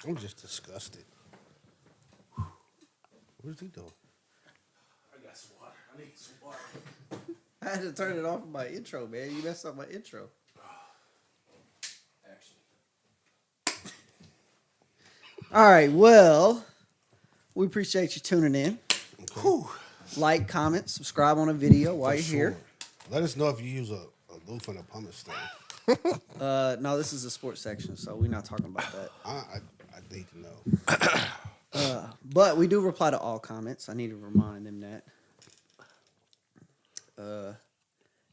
I'm just disgusted. What is he doing? I got some water. I need some water. I had to turn it off in my intro, man. You messed up my intro. Actually. All right, well, we appreciate you tuning in. Okay. Like, comment, subscribe on a video while For you're sure. here. Let us know if you use a loaf and a pumice stone. No, this is a sports section, so we're not talking about that. I need to know. But we do reply to all comments. I need to remind them that.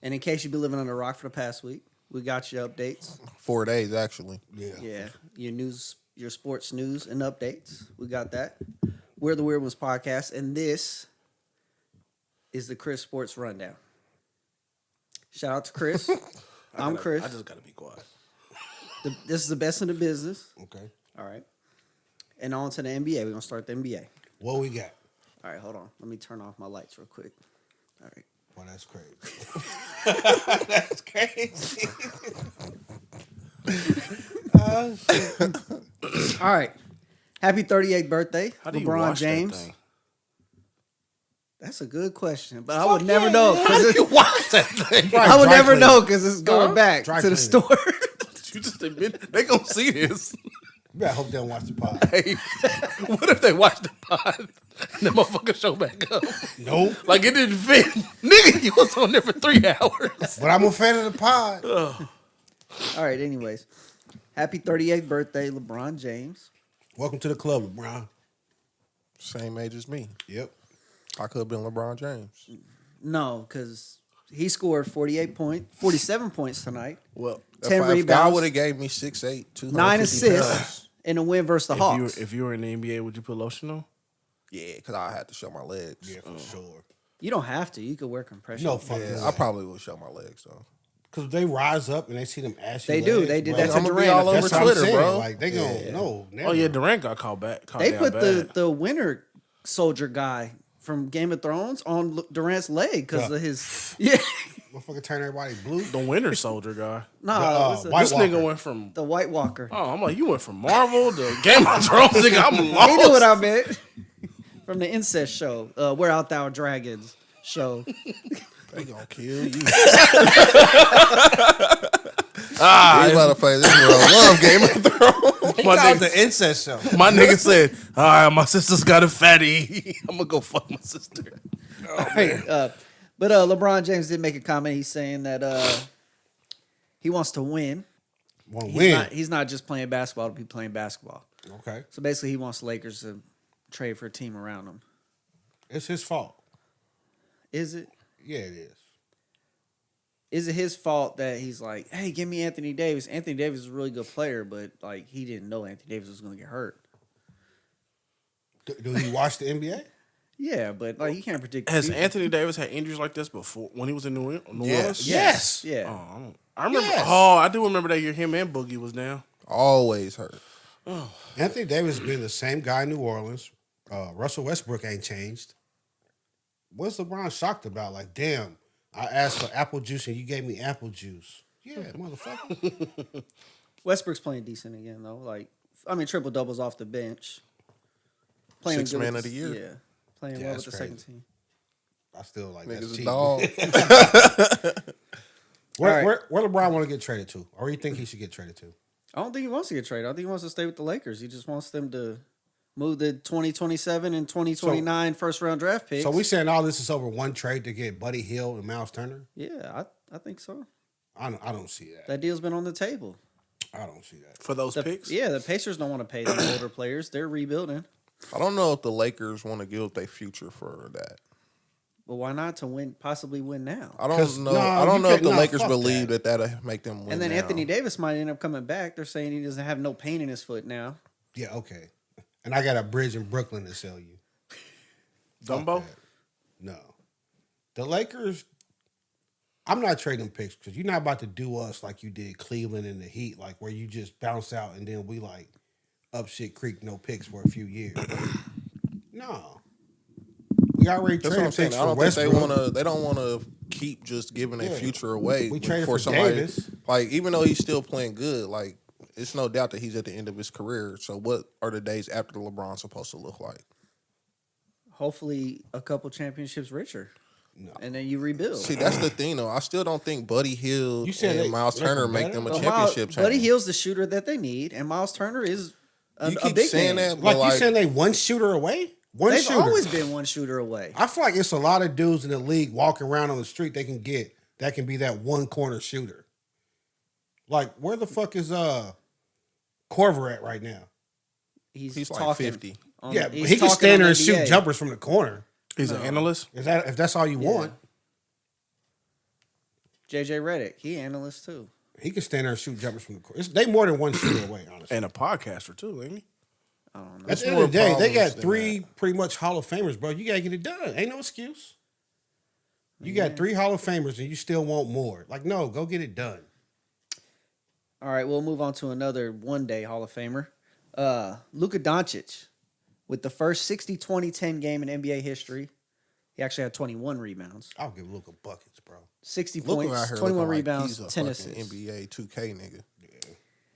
And in case you've been living under a rock for the past week, we got you updates. 4 days, actually. Yeah. Your sports news and updates. We got that. We're the Weird Ones Podcast, and this is the Chris Sports Rundown. Shout out to Chris. I'm Chris. I just gotta be quiet. This is the best in the business. Okay. All right. And on to the NBA. We're going to start the NBA. What we got? All right, hold on. Let me turn off my lights real quick. All right. Well, that's crazy. That's crazy. All right. Happy 38th birthday, How do you LeBron wash James. that thing? That's a good question, but I would never know. How do you wash that thing? Right, I would dry never clean. know because it's going back Dry to the clean. store. You just admit they gonna see this. You better hope they don't watch the pod. Hey, what if they watch the pod and the motherfucker show back up? Nope. Like it didn't fit. Nigga, you was on there for 3 hours. But I'm a fan of the pod. All right, anyways. Happy 38th birthday, LeBron James. Welcome to the club, LeBron. Same age as me. Yep. I could have been LeBron James. No, because he scored 47 points tonight. Well, 10 If rebounds. God would have gave me 6'8", 250 9 assists pounds. in a win versus the Hawks. if you were in the NBA, would you put lotion on? Yeah, because I had to show my legs. Yeah, for sure. You don't have to. You could wear compression. No, fuck Yeah, that. I probably would show my legs, though. Because they rise up and they see them ashy They do. legs, They did bro. that to I'm gonna be Durant. all over That's what Twitter, I'm saying. bro. Like, they gon' no. Never. Oh yeah, Durant got caught back. They down put bad. the Winter Soldier guy from Game of Thrones on Durant's leg because Yeah. of his. Yeah. Motherfucker turn everybody blue. the Winter Soldier guy. No, The, White This Walker. nigga went from the White Walker. I'm like, you went from Marvel to Game of Thrones. Nigga, I'm lost. He knew what I meant. From the incest show, Where Art Thou Dragons show. They gonna kill you. Ah, He's about to play this world love Game of Thrones. He My called nigga- the incest show. my nigga said, all right, my sister's got a fatty. I'm gonna go fuck my sister. Right, but LeBron James did make a comment. He's saying that he wants to win. Want to win. He's not just playing basketball to be playing basketball. Okay. So basically, he wants the Lakers to trade for a team around him. It's his fault. Is it? Yeah, it is. Is it his fault that he's like, hey, give me Anthony Davis? Anthony Davis is a really good player, but like he didn't know Anthony Davis was going to get hurt. Do he watch the NBA? Yeah, but like you can't predict. the Has future. Anthony Davis had injuries like this before when he was in New Orleans? Yes. Yeah. Oh, I remember. Yes. Oh, I do remember that year. Him and Boogie was down. Always hurt. Anthony Davis has been the same guy in New Orleans. Russell Westbrook ain't changed. What's LeBron shocked about? Like, damn, I asked for apple juice and you gave me apple juice. Yeah, motherfucker. Westbrook's playing decent again though. Like, I mean, triple doubles off the bench. Playing Sixth good man with of the year. Yeah, playing Yeah, well with that's the second crazy. team. I still like Niggas that's a cheating. dog. Where LeBron want to get traded to? Or you think he should get traded to? I don't think he wants to get traded. I think he wants to stay with the Lakers. He just wants them to move the 2027 and 2029 first round draft picks. So we saying all this is over one trade to get Buddy Hield and Miles Turner? Yeah, I think so. I don't see that. That deal's been on the table. I don't see that. For those The- picks? Yeah, the Pacers don't want to pay the older players. They're rebuilding. I don't know if the Lakers want to give up their future for that. But why not to win? Possibly win now. I 'Cause, don't know. no, I don't you know if can't- the no, Lakers fuck believe that. that'll make them win. And then now. Anthony Davis might end up coming back. They're saying he doesn't have no pain in his foot now. Yeah, okay. And I got a bridge in Brooklyn to sell you. Dumbo? Fuck that. No. The Lakers, I'm not trading picks because you're not about to do us like you did Cleveland and the Heat, like where you just bounce out and then we like up shit creek, no picks for a few years. No. We already That's what I'm traded saying. picks I for don't think they Westbrook. want to. They don't want to keep just giving their Yeah. future away We traded for for somebody. Davis. Like even though he's still playing good, like it's no doubt that he's at the end of his career. So what are the days after LeBron supposed to look like? Hopefully, a couple championships richer. No. And then you rebuild. See, that's the thing, though. I still don't think Buddy Hield You said and they- Miles they're Turner make them a But championship team. Buddy Hield's the shooter that they need, and Miles Turner is a keep big saying man. that, Like you saying they one shooter away? One They've shooter. always been one shooter away. I feel like it's a lot of dudes in the league walking around on the street they can get that can be that one corner shooter. Like, where the fuck is Corver at right now? He's talking like 50. Yeah, he's he can talking stand on there and NBA. shoot jumpers from the corner. He's an analyst. Is that if that's all you want? JJ Redick, he analyst too. He can stand there and shoot jumpers from the corner. They more than one shooter away, honestly. And a podcaster, too, ain't he? I don't know. At the end more of the day, they problems got than 3 pretty much Hall of Famers, bro. You gotta get it done. Ain't no excuse. You got 3 Hall of Famers and you still want more. Like, no, go get it done. All right, we'll move on to another one-day Hall of Famer. Luka Doncic, with the first 60-20-10 game in NBA history. He actually had 21 rebounds, I'll give Luka buckets, bro. 60 Luka out points, here 21 looking like rebounds, he's a 10 fucking assists. NBA 2K nigga.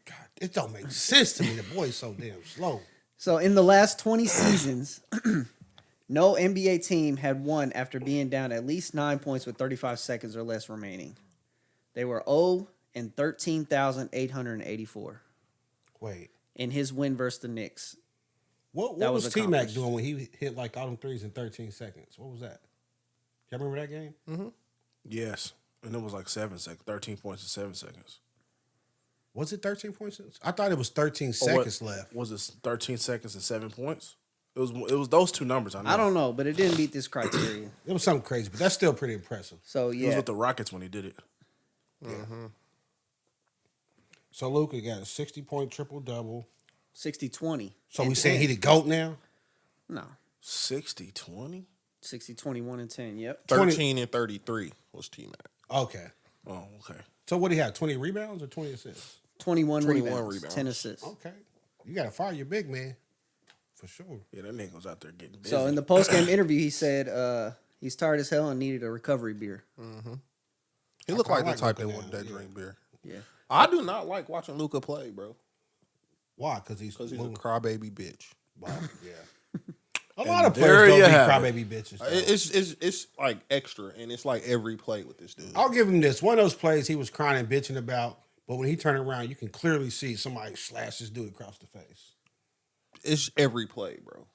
God, it don't make sense to me. The boy's so damn slow. So in the last 20 seasons, no NBA team had won after being down at least 9 points with 35 seconds or less remaining. They were 0 and 13,884 Wait, in his win versus the Knicks. what That was was T-Mac accomplished. doing when he hit like all them threes in 13 seconds? What was that? Y'all remember that game? Yes. And it was like 7 seconds, 13 points in 7 seconds. Was it 13 points? I thought it was 13 Or seconds what- left. Was it 13 seconds and 7 points? It was those two numbers. I know. I don't know, but it didn't meet this criteria. It was something crazy, but that's still pretty impressive. So It was yeah, with the Rockets when he did it. So Luka got a 60-point triple-double. 60-20. So and we saying 10. he the GOAT now? No. 60-20? 60, 21, and 10. Yep. 13 and 33 was T-Mac. Okay. Oh, okay. So what do he have, 20 rebounds or 20 assists? 21 21 rebounds, rebounds. 10 assists. Okay. You got to fire your big man. For sure. Yeah, that nigga was out there getting busy. So in the post-game interview, he said he's tired as hell and needed a recovery beer. He looked like the like type Luka that now, wanted that yeah. drink beer. Yeah. I do not like watching Luka play, bro. Why? Because he's a moving. crybaby bitch. Wow, yeah. A lot of there players you don't be have crybaby bitches. though. It's like extra, and it's like every play with this dude. I'll give him this. One of those plays he was crying and bitching about, but when he turned around, you can clearly see somebody slash this dude across the face. It's every play, bro.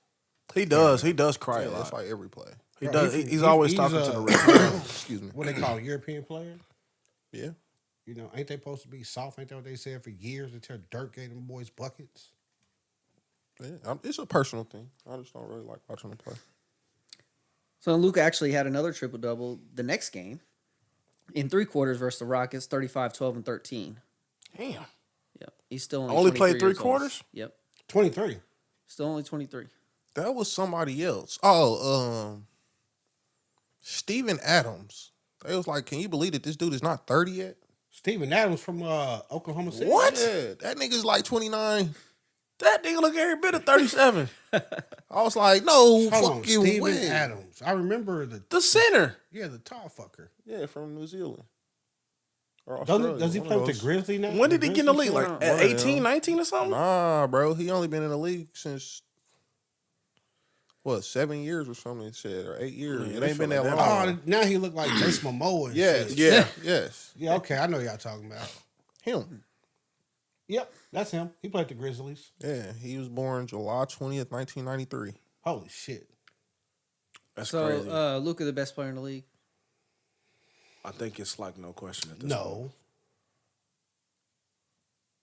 he does. He does cry a Yeah, lot. it's like every play. He Bro, does. he's- He's always he's, talking to the uh, ref. Excuse me. What they call a European player? Yeah. You know, ain't they supposed to be soft? Ain't that what they said for years until Dirk gave them boys buckets? Yeah, it's a personal thing. I just don't really like watching him play. So Luka actually had another triple-double the next game in 3 quarters versus the Rockets, 35, 12, and 13. Damn. Yep. He's still Only played 23 3 years old. quarters? Yep. 23. Still only 23. That was somebody else. Oh, Steven Adams. They was like, can you believe that this dude is not 30 yet? Steven Adams from Oklahoma City. What? Yeah, that nigga's like 29. That nigga look every bit of 37. I was like, no Hold on, fucking Steven way. Adams. I remember The center. the tall fucker. Yeah, from New Zealand. Or Does Australia, he one play of with the those. Grizzlies now? When did he get in the league? Like One at of them. 18, 19 or something? Nah, bro. He only been in the league since, 7 years or something, it said, or 8 years. Yeah, It they ain't been feel that like long. Oh, now he look like Jason Momoa and Yes, shit. Yeah. yes. Yeah, okay. I know y'all talking about. Him. Yep, that's him. He played the Grizzlies. Yeah, he was born July 20th, 1993. Holy shit. That's So crazy. Luka, the best player in the league. I think it's like no question at this point. No.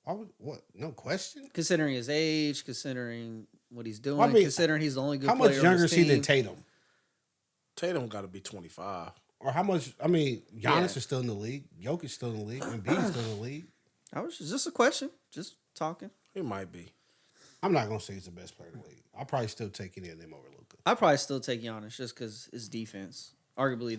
Why would, what? No question? Considering his age, considering what he's doing, I mean, considering he's the only good How player much on younger his is he than team. Tatum? Tatum got to be 25. Or how much? I mean, Giannis Yeah. is still in the league. Jokic still in the league. Embiid's still in the league. I was just a question, just talking. He might be. I'm not gonna say he's the best player in the league. I'll probably still take any of them over Luka. I'd probably still take Giannis just because his defense, arguably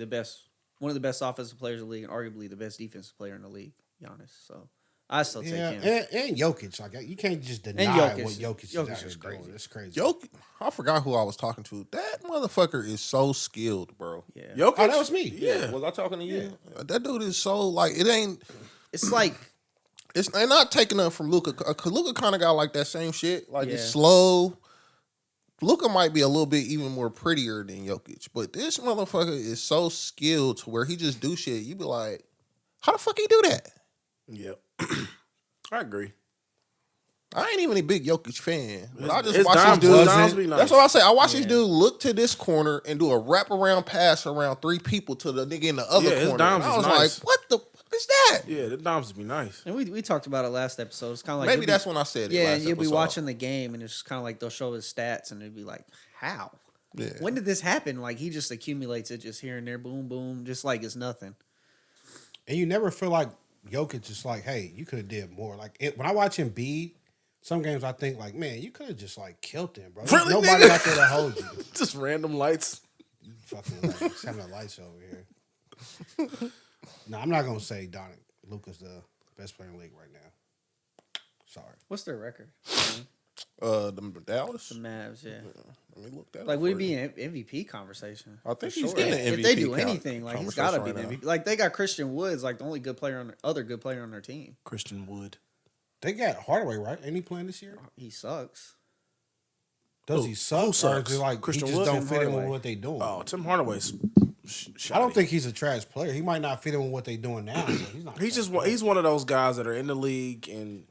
one of the best offensive players in the league, and arguably the best defensive player in the league, Giannis. So I still take Yeah, him. and Jokic. Like you can't just deny Jokic. what Jokic is Jokic out here is doing. crazy. It's crazy. Jokic, I forgot who I was talking to. That motherfucker is so skilled, bro. Yeah, Jokic? Oh, that was me. Yeah. Was I talking to you? That dude is so, like, it ain't. it's like They're not taking up from Luka. Cause Luka kind of got like that same shit. Like it's Yeah. slow. Luka might be a little bit even more prettier than Jokic, but this motherfucker is so skilled to where he just do shit. You be like, how the fuck he do that? Yep. I agree. I ain't even a big Jokic fan, but I just His watch this dimes- dude. his dimes be nice. That's what I say. I watch this dude look to this corner and do a wraparound pass around 3 people to the nigga in the other Yeah, his corner. dimes And I is was nice. like, what the fuck is that? Yeah, the dimes would be nice. And we talked about it last episode. It's kind of like Maybe you'll be- that's when I said it. Yeah, last and you'll be episode. watching the game, and it's kind of like they'll show his stats, and it'd be like, how? Yeah. When did this happen? Like he just accumulates it, just here and there, boom, boom, just like it's nothing. And you never feel like Jokic is like, hey, you could have did more. Like when I watch him beat some games, I think like, man, you could have just like killed him, bro. There's Really, nobody nigga? out there to hold you. Just random lights. Fucking like, just having the lights over here. No, I'm not gonna say Luka's the best player in the league right now. Sorry. What's their record? The Dallas. The Mavs, yeah. Let me look that Like up would for he you. be an MVP conversation? I think For he's sure. in the If they MVP do anything, like he's got to be the conversation right MVP. Like they got Christian Woods, like the only good player other good player on their team. Christian Wood. They got Hardaway, right? Ain't he playing this year? He sucks. Does Who- he suck? who Or sucks? is it like Christian he just Wood? don't Tim fit in with Hardaway. what they doing? Oh, Tim Hardaway's. I don't think he's a trash player. He might not fit in with what they doing now. But he's not. He's just he's one of those guys that are in the league and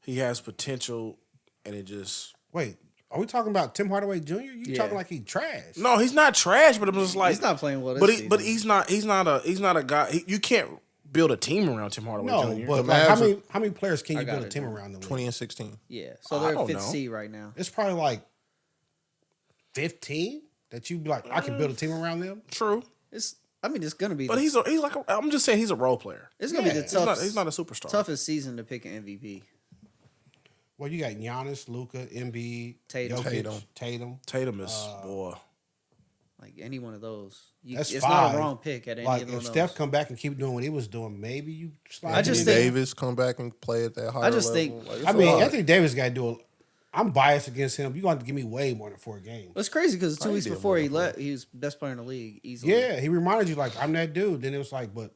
he has potential, and it just Wait, are we talking about Tim Hardaway Jr.? You Yeah. talking like he trash? no, he's not trash, but I'm just like He's not playing well. But This but season. he's not a guy. You can't build a team around Tim Hardaway No, Jr. but The like, Mavs how many players can I you got build a it, team man. around the league? 20 and 16. Yeah, so I they're don't fifth know. seed right now. It's probably like 15 that you be like, I can build a team around them. True, I mean, it's gonna be. but he's like I'm just saying he's a role player. it's gonna be yeah, the he's toughest. He's not a superstar. Toughest season to pick an MVP. Well, you got Giannis, Luka, Embiid, Tatum. Jokic, Tatum. Tatum is boy. Like any one of those, That's it's five. not a wrong pick at any Like of if those. Steph come back and keep doing what he was doing, maybe you slide. I just him think- in. Davis come back and play at that higher just level. think- Like, it's I a mean, lot. Anthony Davis got to do. I'm biased against him. You going to have to give me way more than 4 games. It's crazy because 2 he weeks did before he well. left, he was best player in the league easily. Yeah, he reminded you like I'm that dude. Then it was like, but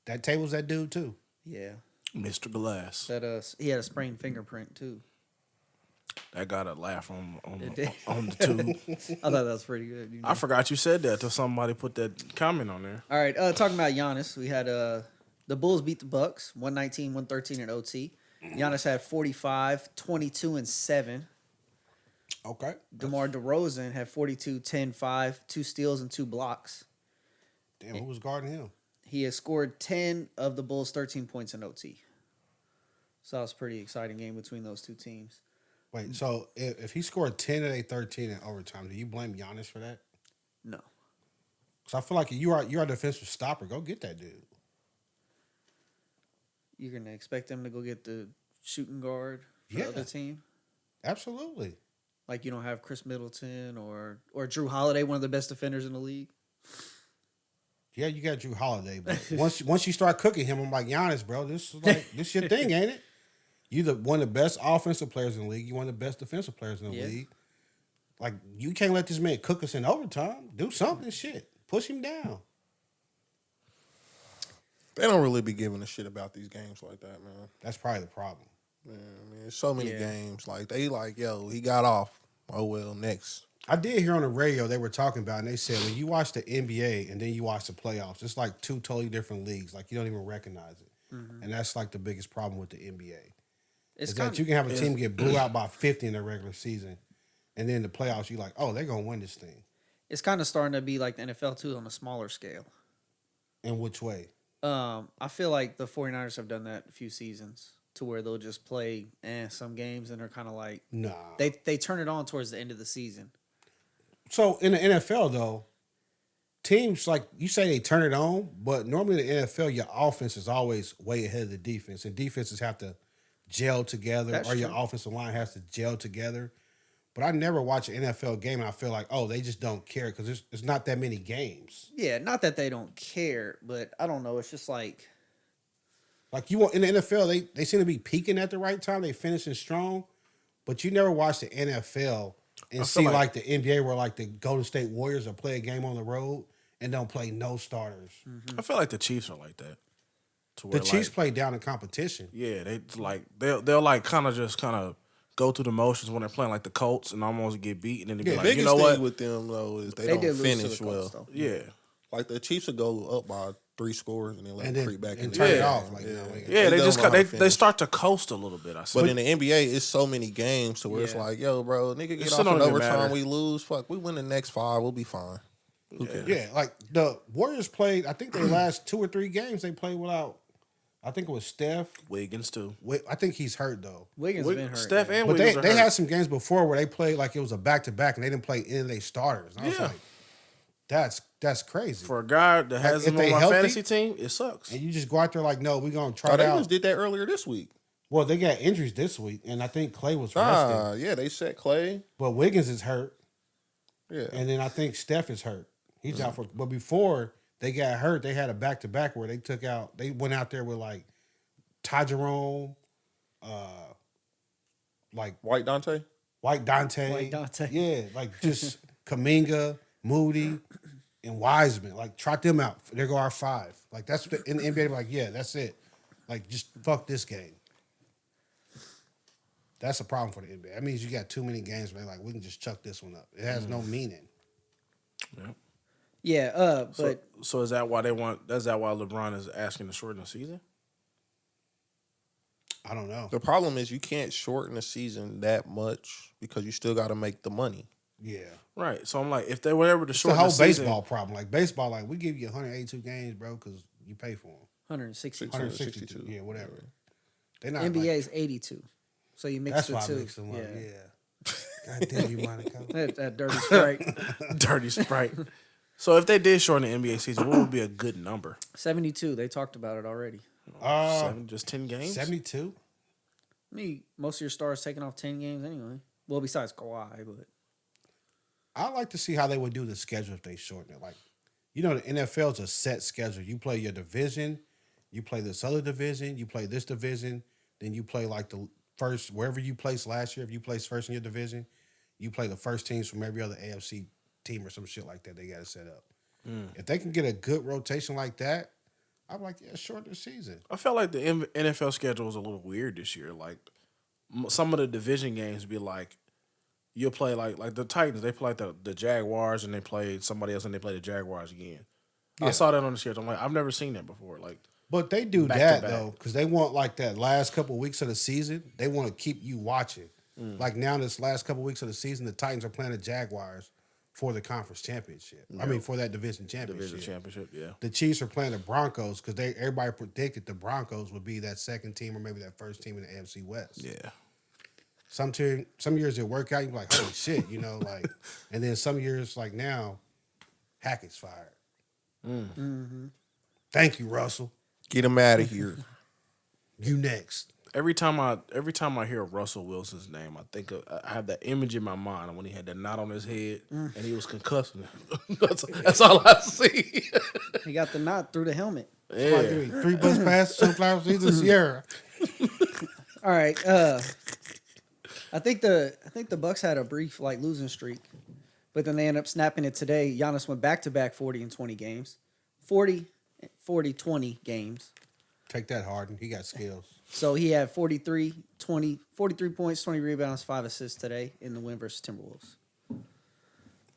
that table's that dude too. yeah. Mr. Glass. That he had a sprained fingerprint too. That got a laugh on It did. on the tube. I thought that was pretty good. You know? I forgot you said that till somebody put that comment on there. All right, talking about Giannis, we had the Bulls beat the Bucks 119-113 in OT. Giannis had 45, 22, and 7. Okay. DeMar DeRozan had 42, 10, 5, 2 steals, and 2 blocks. Damn, who was guarding him? He has scored 10 of the Bulls' 13 points in OT. So that was a pretty exciting game between those two teams. Wait, so if he scored 10 of a 13 in overtime, do you blame Giannis for that? No. Because I feel like you're a defensive stopper. Go get that dude. You're going to expect them to go get the shooting guard for Yeah. the other team? Absolutely. Like you don't have Chris Middleton or Drew Holiday, one of the best defenders in the league? Yeah, you got Drew Holiday, but once you start cooking him, I'm like, Giannis, bro, this is your thing, ain't it? You one of the best offensive players in the league. You one of the best defensive players in the Yeah. league. Like you can't let this man cook us in overtime. Do something, shit. Push him down. They don't really be giving a shit about these games like that, man. That's probably the problem. Man, I mean, there's so many Yeah. games. Like, they like, yo, he got off. Oh, well, next. I did hear on the radio they were talking about, and they said when you watch the NBA and then you watch the playoffs, it's like 2 totally different leagues. Like you don't even recognize it, and that's like the biggest problem with the NBA. It's Is kind that you can have a team get blew out by 50 in the regular season, and then the playoffs you're like, oh, they're gonna win this thing. it's kind of starting to be like the NFL too on a smaller scale. In which way? I feel like the 49ers have done that a few seasons to where they'll just play some games and they're kind of like Nah. they turn it on towards the end of the season. So in the NFL though, teams like you say they turn it on, but normally in the NFL your offense is always way ahead of the defense, and defenses have to gel together, That's or your true. offensive line has to gel together. But I never watch an NFL game and I feel like, oh, they just don't care because there's not that many games. Yeah, not that they don't care, but I don't know. It's just like Like you want in the NFL, they seem to be peaking at the right time. They finishing strong, but you never watch the NFL and I see feel like the NBA where like the Golden State Warriors will play a game on the road and don't play no starters. I feel like the Chiefs are like that. to where The Chiefs like, play down in competition. yeah, they'll like kind of go through the motions when they're playing like the Colts and almost get beat, and then they be The like, biggest you know thing what? with them though is they They don't did lose to finish the well. Colts, though. Yeah, Like the Chiefs will go up by 3 scores and then let And them then creep back and into turn the it game. off. Like, no, we ain't- yeah, they don't just know how to they finish. start to coast a little bit. I see. But in the NBA, it's so many games to where it's Yeah. like, yo, bro, nigga, get still off in don't even overtime. matter. We lose. Fuck, we win the next 5. We'll be fine. Who cares? Yeah, like the Warriors played. I think they last 2 or 3 games they played without. I think it was Steph. Wiggins too. I think he's hurt though. Wiggins been hurt. Steph man. and But Wiggins are they hurt. had some games before where they played like it was a back to back and they didn't play any of their starters. And I was Yeah. like, that's crazy. For a guy that has if him on they my healthy- fantasy team, it sucks. And you just go out there like, no, we're gonna try Oh, it they out. just did that earlier this week. Well, they got injuries this week, and I think Clay was rested. Yeah, they set Clay. But Wiggins is hurt, Yeah. and then I think Steph is hurt. He's out for. But before they got hurt, they had a back to back where they went out there with like Ty Jerome, like White Dante. White Dante. White Dante. Yeah, like just Kaminga, Moody, and Wiseman. Like, trot them out. There go our 5. Like, that's what in the NBA, like, yeah, that's it. Like, just fuck this game. That's a problem for the NBA. That means you got too many games where they're like, we can just chuck this one up. It has no meaning. Yeah, So, but so is that why they want? Is that why LeBron is asking to shorten the season? I don't know. The problem is you can't shorten the season that much because you still got to make the money. Yeah. Right. So I'm like, if they were ever to It's the shorten whole the season, baseball problem. Like, baseball, like, we give you 182 games, bro, because you pay for them. 162. 162. Yeah, whatever. They're not NBA like, is 82. So you mix that's the why two. I mix them up. Yeah. God damn you, Monaco. That dirty Sprite. dirty Sprite. So if they did shorten the NBA season, what would be a good number? 72. They talked about it already. 7, just 10 games. 72? Most of your stars taking off 10 games anyway. Well, besides Kawhi, but I'd like to see how they would do the schedule if they shorten it. Like, you know, the NFL's a set schedule. You play your division, you play this other division, you play this division, then you play like the first, wherever you placed last year, if you placed first in your division, you play the first teams from every other AFC team or some shit like that they got to set up. If they can get a good rotation like that, I'm like, yeah, shorten the season. I felt like the NFL schedule was a little weird this year. Like some of the division games be like, you'll play like the Titans. They play like the Jaguars and they play somebody else and they play the Jaguars again. I saw that on the schedule. I'm like, I've never seen that before. Like, But they do Back that to back. though, because they want like that last couple of weeks of the season. They want to keep you watching. Like now, this last couple of weeks of the season, the Titans are playing the Jaguars for the conference championship. I mean, for that division championship. division championship, yeah. The Chiefs are playing the Broncos because everybody predicted the Broncos would be that second team or maybe that first team in the AFC West. Yeah. Some years it work out. You're like, holy shit, you know, like, and then some years like now, Hackett's fired. Thank you, Russell. Get him out of here. You next. Every time I hear Russell Wilson's name, I have that image in my mind when he had that knot on his head and he was concussing. that's all I see. he got the knot through the helmet. Yeah. 3 bus passes, sunflower seeds, and Sierra. All right. I think the Bucks had a brief like losing streak, but then they ended up snapping it today. Giannis went back to back 40 and 20 games. 40-20 games. Take that, Harden. He got skills. So he had 43 points, 20 rebounds, 5 assists today in the win versus Timberwolves. $1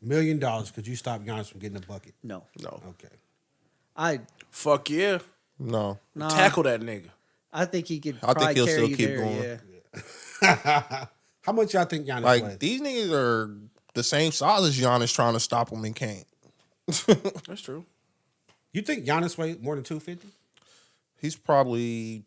million. Could you stop Giannis from getting a bucket? No. Okay. Fuck yeah. No. Nah, Tackle that nigga. I think he could I think probably he'll carry still you keep there, going. yeah. How much y'all think Giannis Like, weighs? these niggas are the same size as Giannis trying to stop him and can't. That's true. You think Giannis weighs more than 250? He's probably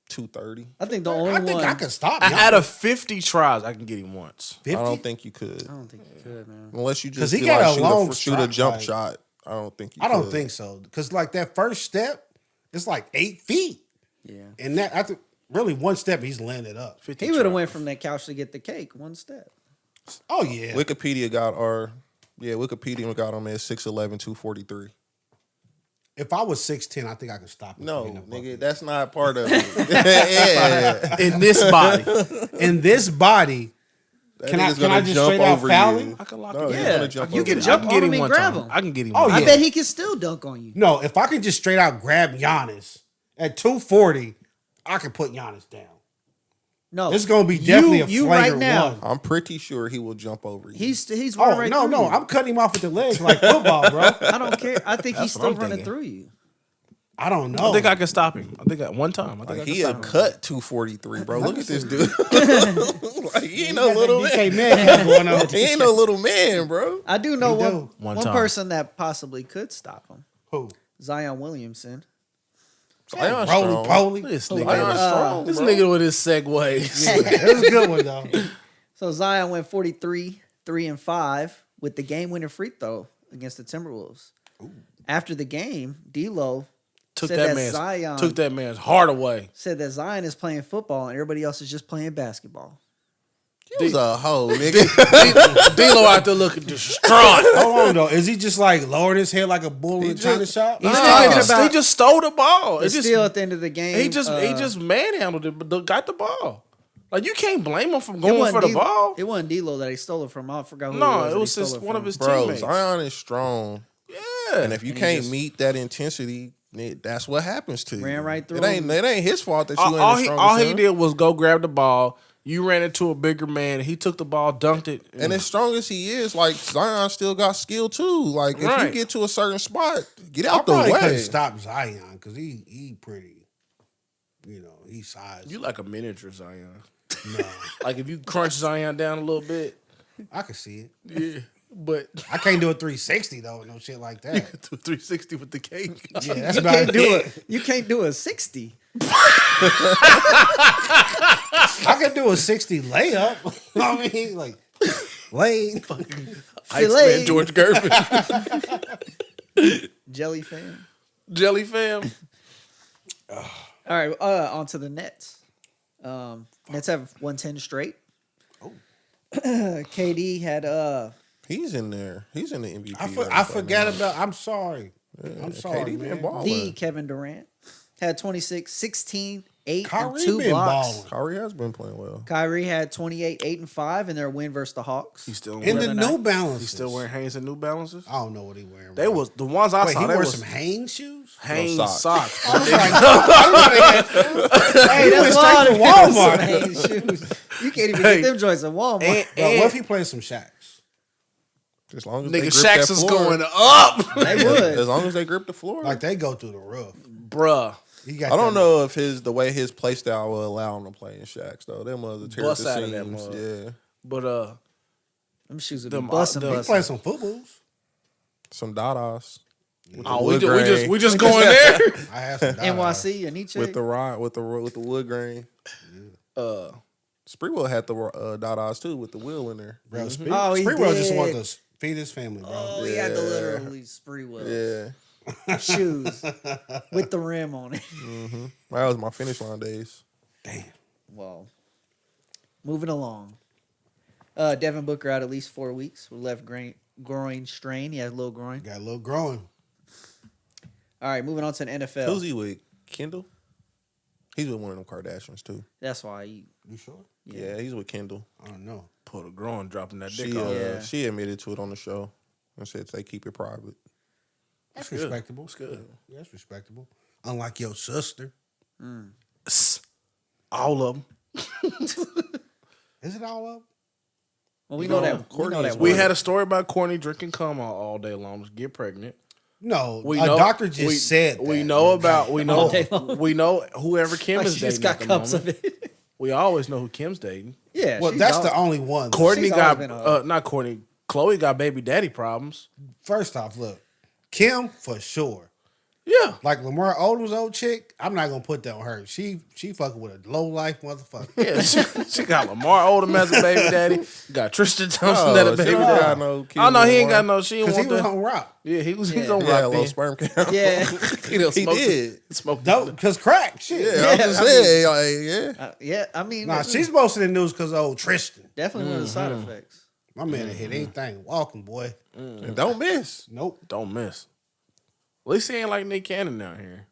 230. I think the only I think one I could stop Giannis. Out of 50 tries, I can get him once. 50? I don't think you could. I don't think he could, man. Unless you 'Cause just he be got like, a long shoot a stride, jump like- shot. I don't think you I don't could. think so. Because, like, that first step, it's like 8 feet. Yeah. And that, I think, really, one step, he's landed up. 50 He would have tries. went from that couch to get the cake one step. Oh, yeah. Wikipedia got him at 6'11", 243. If I was 6'10", I think I could stop him. No, from getting a nigga, bucket. that's not part of it. Yeah. In this body. In this body, That Can I nigga's gonna just jump straight out over foul you. him? I can lock No, him. he's Yeah. gonna jump You over can you. jump I can get on him him one and grab time. him. I can get him Oh, one I yeah. bet he can still dunk on you. No, if I can just straight out grab Giannis At 240, I can put Giannis down. No, It's gonna be definitely a you flagrant right now. one. I'm pretty sure he will jump over you. He's Oh running right no, through no, you. I'm cutting him off with the legs like football, bro. I don't care. I think he's That's what still I'm running thinking. through you. I don't know. I think I can stop him. I think one time. I think I Like can he stop a him. cut 243, bro. Look at this dude. Like he ain't no got little that man. DK man going on. He ain't no little man, bro. I do know You one do. One one time. person that possibly could stop him. Who? Zion Williamson. Zion's Roly strong. poly. This Who, nigga, Zion's strong, this bro. nigga with his segues. It was a good one though. So Zion went 43, 3-5 with the game-winning free throw against the Timberwolves. After the game, D'Lo Took said that that man's Zion took that man's heart away. said that Zion is playing football and everybody else is just playing basketball. He was a hoe, nigga. D'Lo out there looking distraught. Hold on though. Is he just like lowering his head like a bull in a China just- shop? He's Nah, talking he just, about- he just stole the ball. But It just, still, at the end of the game, he just manhandled it, but got the ball. Like you can't blame him for it going wasn't for the D- ball. It wasn't D'Lo that he stole it from. I forgot who No, it it was that he his, stole it one of from. his Bro, teammates. Zion is strong. Yeah, And if you And he can't just meet that intensity, that's what happens to you. Ran right through It ain't him. it ain't his fault that you ain't all as he strong all as he him. did was go grab the ball. You ran into a bigger man. He took the ball, dunked it, And as strong as he is, like Zion still got skill too. Like if Right. you get to a certain spot, get I out the probably way. couldn't stop Zion because he pretty, he's size. you like a miniature Zion. No, Like if you crunch Zion down a little bit, I can see it. yeah. But I can't do a 360 though, no shit like that. 360 with the cake. Yeah, that's You about can't do it. it. You can't do a 60. I could do a 60 layup. I mean, like lane. Iceman George Gervin. Jelly fan. Jelly fam. All right, on to the Nets. Nets have 110 straight. KD had He's in there. He's in the MVP. I race forgot right now. about. I'm sorry. I'm sorry, KD been man. balling. the Kevin Durant. Had 26, 16, 8, Kyrie and 2 been blocks. balling. Kyrie has been playing well. Kyrie had 28, 8, and 5 in their win versus the Hawks. He's still In the wearing, New Balance. he's still wearing Hanes and New Balances. I don't know what he wearing. They bro. was the ones I Wait, saw. he They wears was some Hanes shoes. Hanes socks. socks. I was like, hey, That's went why straight to they got some Walmart. Hanes shoes. You can't even Hey. get them joints at Walmart. And, Bro, what if he plays some Shaqs? As long as they nigga, grip that Shaqs is floor. going up, They would. As long as they grip the floor. Like they go through the roof. bruh. He got I don't that- know if the way his play style will allow him to play in Shaqs though. Them other tear Bust the out of that seams. mug. Yeah. But Them shoes would be Them- busting. them- He busting. play some footballs. Some Dadas. oh, wood grain. we just going there. I have some NYC and each With the rod with the wood grain. Spreewell had the Dadas too with the wheel in there. Bro, Oh, he Spreewell just did. wanted to feed his family, bro. Oh, he had the Yeah. literally spree wheels. Yeah. Shoes with the rim on it. That was my finish line days. Damn. Well, moving along. Devin Booker out at least 4 weeks with left groin strain. He has a little groin. Got a little growing. All right, moving on to the NFL. Who's he with? Kendall? He's with one of them Kardashians too. That's why he. You sure? Yeah, he's with Kendall. I don't know. Put a groin dropping that dick She off. Yeah. she admitted to it on the show and said they keep it private. That's good. respectable. That's good. Yeah, that's respectable. Unlike your sister. All of them. Is it all up? Well, we know that. We Courtney know that. is We one. had a story about Courtney drinking cum all day long to get pregnant. No, We a know, doctor just we, said that. we know about All day long. we know whoever Kim Like is she dating. just got at the cups moment. of it. We always know who Kim's dating. Yeah. Well, she's that's all- the only one. Courtney She's got always been not Courtney. Chloe got baby daddy problems. First off, look, Kim for sure. Yeah, Like Lamar Odom's old chick, I'm not gonna put that on her. She fucking with a low life motherfucker. yeah. she got Lamar Odom as a baby daddy. Got Tristan Thompson as a baby she don't daddy. got no kids Oh no, he with ain't got Lamar. no. She ain't Because he want was that. on rock. Yeah, he's Yeah. on Yeah, a rock low then. sperm count. Yeah. He done He smoked did. Smoked Because crack, shit. Yeah, I'm just saying, like, yeah. Yeah. I mean, Nah, that's she's most of the news because of old Tristan. definitely one of the side effects. My man hit anything walking, boy. And don't miss. Nope. Don't miss. At least he ain't like Nick Cannon down here.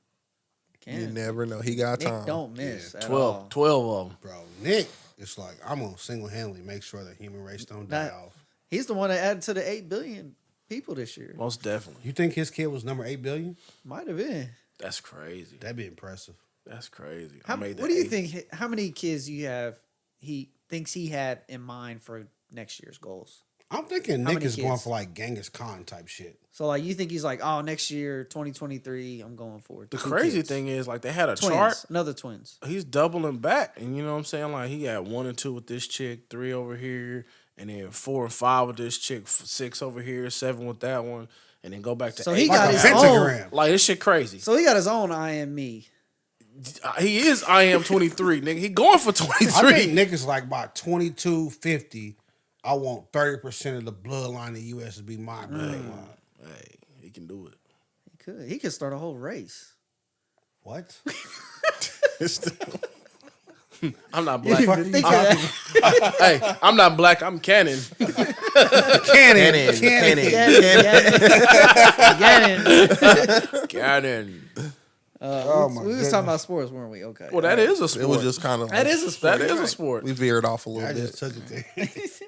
You Can't. never know. He got Nick time. don't miss at 12 all. 12 of them. Bro, Nick, it's like, I'm going to single-handedly make sure the human race don't die Nah. off. He's the one that added to the 8 billion people this year. Most definitely. You think his kid was number 8 billion? Might have been. That's crazy. That'd be impressive. That's crazy. What do you think? How many kids you have? He thinks he had in mind for next year's goals. I'm thinking How Nick many is going kids? for like Genghis Khan type shit. So like, you think he's like, oh, next year, 2023, I'm going for it. The crazy thing is, like, they had a twins, chart. another twins. He's doubling back, and you know what I'm saying? Like, he got 1 and 2 with this chick, 3 over here, and then 4 and 5 with this chick, 6 over here, 7 with that one, and then go back to So 8. he Like got a his pentagram. own. Like, this shit crazy. So he got his own I am me. He is I am 23, nigga. He going for 23. I think Nick is like about 2250. I want 30% of the bloodline of the U.S. to be my bloodline. Hey, he can do it. He could start a whole race. What? I'm not black. Fuck you Think of talking that. Hey, I'm not black. I'm canon. Cannon. Canon. Oh my We was goodness. talking about sports, weren't we? Okay. Well, that is a sport. It was just kind of That is a sport. That is You're a right. sport. we veered off a little I bit. just took it there.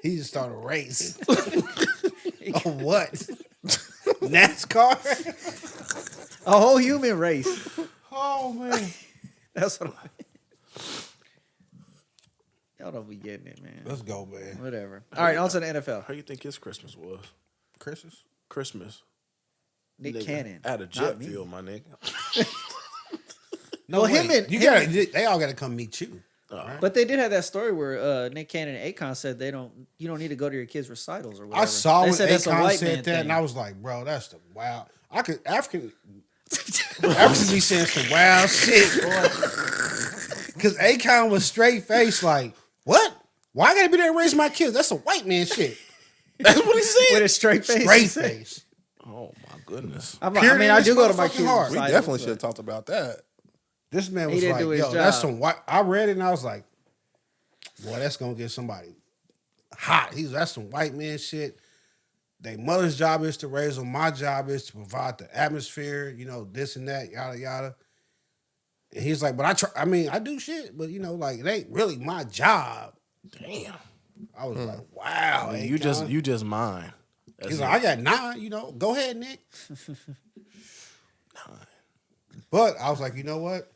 He just started a race. Oh, what? NASCAR? A whole human race. Oh, man. That's what I Y'all don't be getting it, man. Let's go, man. Whatever. All right, on to the NFL. How you think his Christmas was? Christmas. Nick Nigga, Cannon. At a Not jet me. fuel, my nigga. No, Well, wait. They all got to come meet you. Right? But they did have that story where Nick Cannon and Akon said you don't need to go to your kids' recitals or whatever. I saw they when said that's a Akon white said man that, thing. and I was like, bro, that's the wow. African be saying some wild shit, boy. Because Akon was straight faced, like, what? Why I gotta be there to raise my kids? That's a white man shit. That's what he said. With a straight face. Straight face. Oh my goodness. I mean, I do go to my kids' hard. We recitals, definitely but- should have talked about that. This man He was didn't like, do his yo, that's job. some white. I read it and I was like, boy, that's gonna get somebody hot. That's some white man shit. Their mother's job is to raise them. My job is to provide the atmosphere, this and that, yada yada. And he's like, but I do shit, but like it ain't really my job. Damn. I was like, wow. I mean, Akon. you just mine. That's He's it. like, I got 9, go ahead, Nick. 9. But I was like, you know what?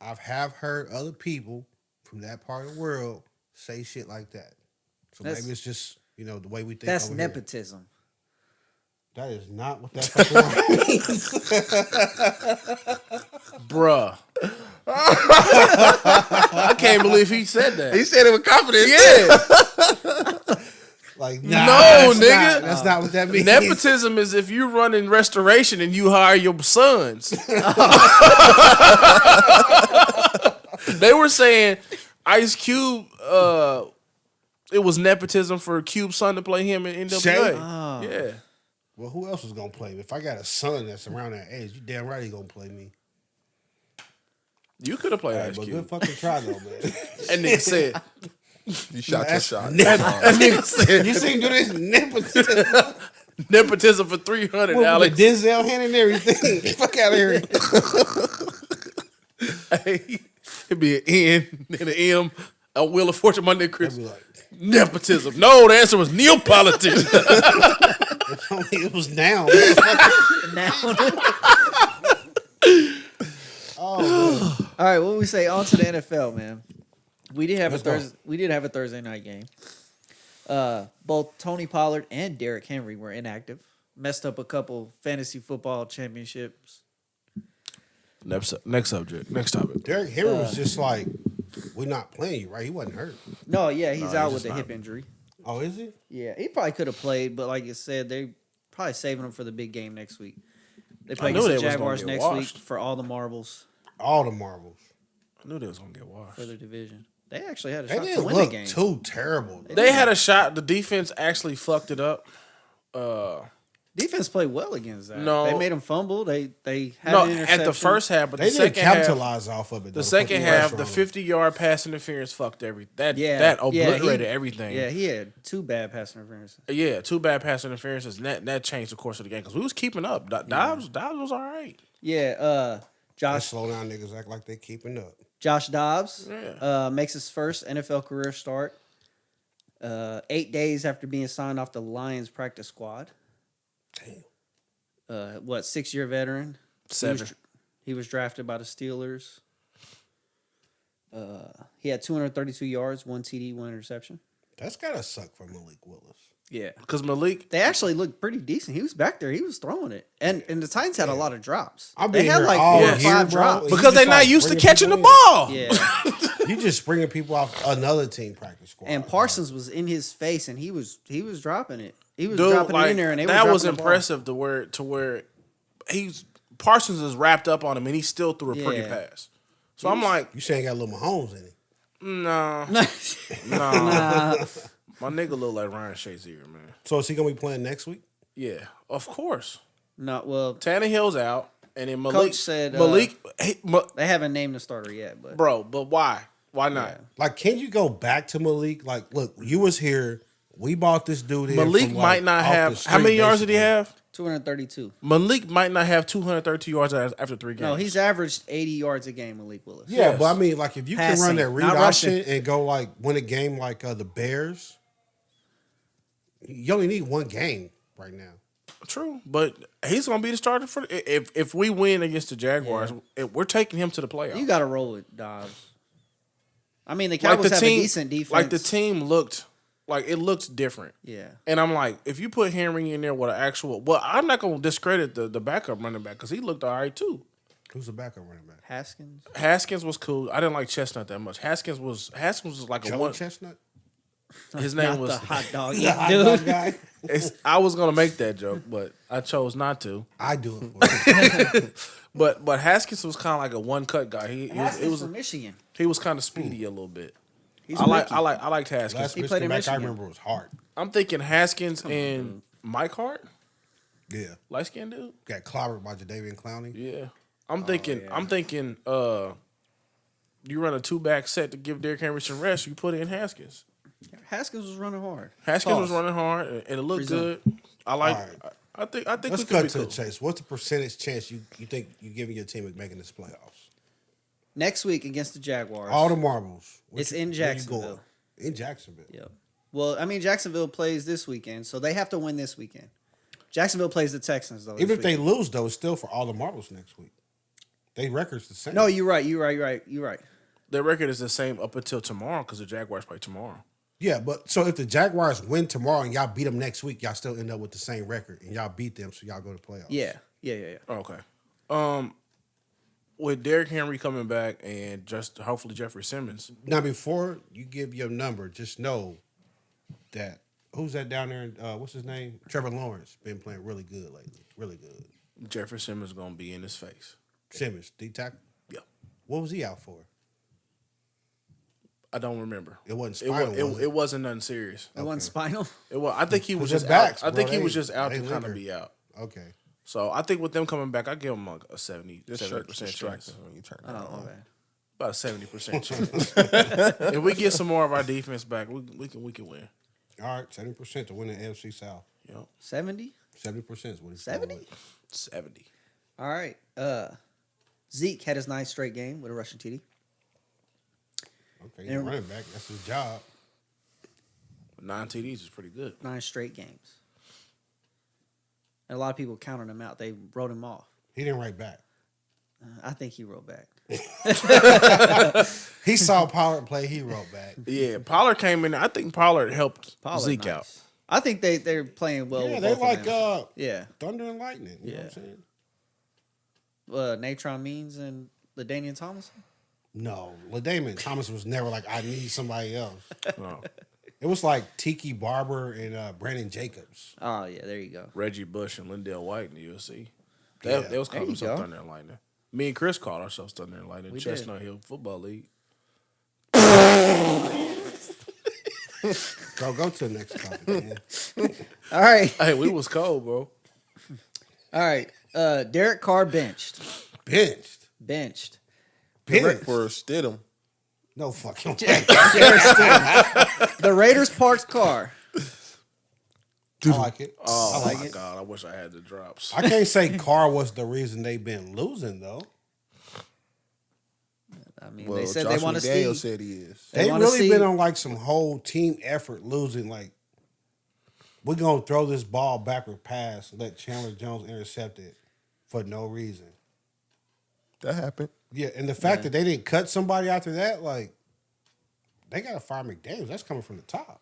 Have heard other people from that part of the world say shit like that. So maybe it's just, the way we think. That's over here. nepotism. That is not what that fucking word means. Bruh. I can't believe he said that. He said it with confidence. Yeah. Like, No, that's nigga. That's not what that means. Nepotism is if you run in restoration and you hire your sons. They were saying Ice Cube, it was nepotism for Cube's son to play him in NWA. Shay? Yeah. Well, who else was going to play me? If I got a son that's around that age, you damn right he going to play me. You could have played All right, Ice but Cube. good fucking try, though, man. That nigga said, You shot your That's shot. that nigga said You seen do this nepotism nepotism for 300, with the Alex. Denzel hand and everything. Fuck out of here. Hey, it'd be an N and an M, a Wheel of Fortune, my nigga Chris. I'd be like, Nepotism. No, the answer was Neapolitan. it was down. All right, what we say? On to the NFL, man. We did have Let's a go. Thursday. We did have a Thursday night game. Both Tony Pollard and Derrick Henry were inactive. Messed up a couple fantasy football championships. Next subject. Next topic. Derrick Henry was just like, we're not playing you, right? He wasn't hurt. No, yeah, he's out he's with just a not. hip injury. Oh, is he? Yeah, he probably could have played, but like you said, they probably saving him for the big game next week. They play knew against the they was gonna Jaguars get next washed. week for all the marbles All the marbles. I knew they was gonna get washed. for their division. They actually had a They shot to didn't win the look game. too terrible. though. They had a shot. The defense actually fucked it up. Defense played well against that. No. They made them fumble. They had No, an at interception. the first half, but They the didn't second half, capitalize off of it. though, the to second put half, pressure the on them. 50-yard pass interference fucked that Yeah, that yeah, obliterated he- everything. Yeah, he had 2 bad pass interferences. Yeah, 2 bad pass interferences, and that changed the course of the game because we was keeping up. Dobbs was all right. Yeah, They Josh slow down niggas act like they keeping up. Dobbs Yeah. makes his first NFL career start 8 days after being signed off the Lions practice squad. Damn. 6-year veteran. Seven. He was drafted by the Steelers. He had 232 yards, 1 TD, 1 interception. That's gotta suck for Malik Willis. Yeah. Because Malik, They actually looked pretty decent. He was back there. He was throwing it. And the Titans had a lot of drops. I've They been had here like all 4 or year, 5 bro. drops. You because just, they're not like, used to bringing catching the people ball. Yeah. You just bringing people off another team practice squad. And Parsons was in his face, and he was dropping it. He was Dude, dropping it like, in there, and they were that was dropping the ball. impressive to where Parsons is wrapped up on him, and he still threw a pretty Yeah. pass. So I'm like, You saying got little Mahomes in it? nah. Nah. My nigga look like Ryan Shazier, man. So is he gonna be playing next week? Yeah, of course. No, well, Tannehill's out, and then Malik Coach said, they haven't named the starter yet, but bro, but why? Why not? Yeah. Like, can you go back to Malik? Like, look, you was here. We bought this dude in. Malik from, might not off the have. street, How many yards did he basically. have? 232. Malik might not have 232 yards after 3 games. No, he's averaged 80 yards a game, Malik Willis. Yeah, Yes. but I mean, like, if you can Passing, run that read not option rushing. and go like win a game like the Bears, you only need one game right now. True, but he's gonna be the starter for if we win against the Jaguars, we're taking him to the playoffs. You got to roll with Dobbs. I mean, the like Cowboys the have team, a decent defense. like the team looked different. Yeah. And I'm like, if you put Henry in there with an actual, well, I'm not gonna discredit the backup running back because he looked all right too. Who's the backup running back? Haskins. Haskins was cool. I didn't like Chestnut that much. Haskins was like a Joey one. Chestnut? His name Not was. the hot dog The hot dog dude. guy? I was gonna make that joke, but I chose not to. I do it for you. But Haskins was kind of like a one cut guy. Haskins from Michigan. He was kind of speedy a little bit. He's I liked Last Haskins. He played Michigan in back I Michigan. remember was hard. I'm thinking Haskins and Mike Hart, Yeah. light skinned dude. Got clobbered by Jadeveon Clowney. Yeah, I'm thinking. You run a 2-back set to give Derrick Henry some rest. You put in Haskins. Haskins was running hard. Haskins was Pause. running hard and it looked Resume. good. I like. All right. I think Let's we could cut be to cool. the chase. What's the percentage chance you think you giving your team at making this playoffs? Next week against the Jaguars. All the marbles. It's in where you Jacksonville. going? In Jacksonville. Yep. Well, I mean, Jacksonville plays this weekend, so they have to win this weekend. Jacksonville plays the Texans, though. Even this if they weekend. lose, though, it's still for all the marbles next week. They record's the same. No, you're right. Their record is the same up until tomorrow because the Jaguars play tomorrow. Yeah, but so if the Jaguars win tomorrow and y'all beat them next week, y'all still end up with the same record and y'all beat them, so y'all go to playoffs. Yeah. Okay. With Derrick Henry coming back and just hopefully Jeffrey Simmons. Now, before you give your number, just know that who's that down there? What's his name? Trevor Lawrence been playing really good lately. Really good. Jeffrey Simmons gonna be in his face. Simmons, D tackle. Yeah. What was he out for? I don't remember. It wasn't It, spinal. wa- was it wasn't nothing serious. The one spinal. It was. I think he was Because just their backs, out. I bro, think he they- was just out they to kind linger. of be out. Okay. So I think with them coming back, I give them like a 70 This 70% shirt's chance. distracting when you turn it Oh, on. okay. About a 70% chance. If we get some more of our defense back, we can win. All right, 70% to win the AFC South. Yep. 70? 70% is what he's 70? 70. All right. Zeke had his 9th straight game with a rushing TD. Okay, he's a running back. That's his job. 9 TDs is pretty good. 9 straight games. And a lot of people counted him out. They wrote him off. He didn't write back. I think he wrote back. He saw Pollard play. He wrote back. Yeah, Pollard came in. I think Pollard helped Pollard, Zeke nice. out. I think they're playing well. Yeah, with they both like of them. Yeah. thunder and lightning. You know Yeah. what I'm saying? Natron Means and LaDainian Thomas. No, LaDainian Thomas was never like, I need somebody else. No. It was like Tiki Barber and Brandon Jacobs. Oh yeah, there you go. Reggie Bush and Lindell White in the UFC. They Yeah. was There calling you themselves go. Thunder and Lightning. Me and Chris called ourselves Thunder and Lightning. We Chestnut Hill Football League. Go to the next topic, man. All right, Hey, we was cold, bro. all right. Derek Carr benched. Benched. Benched. For Stidham. No fucking way. Jarrett Stidham. The Raiders parked Carr. I like it. Oh, I like my it. God. I wish I had the drops. I can't say Carr was the reason they've been losing, though. I mean, Well, they said Josh they want to McDaniels see. said he is. They They wanna really see- been on like some whole team effort losing. Like, we're going to throw this ball backward pass, let Chandler Jones intercept it for no reason. That happened. Yeah, and the fact that they didn't cut somebody after that, like, they got to fire McDaniels. That's coming from the top.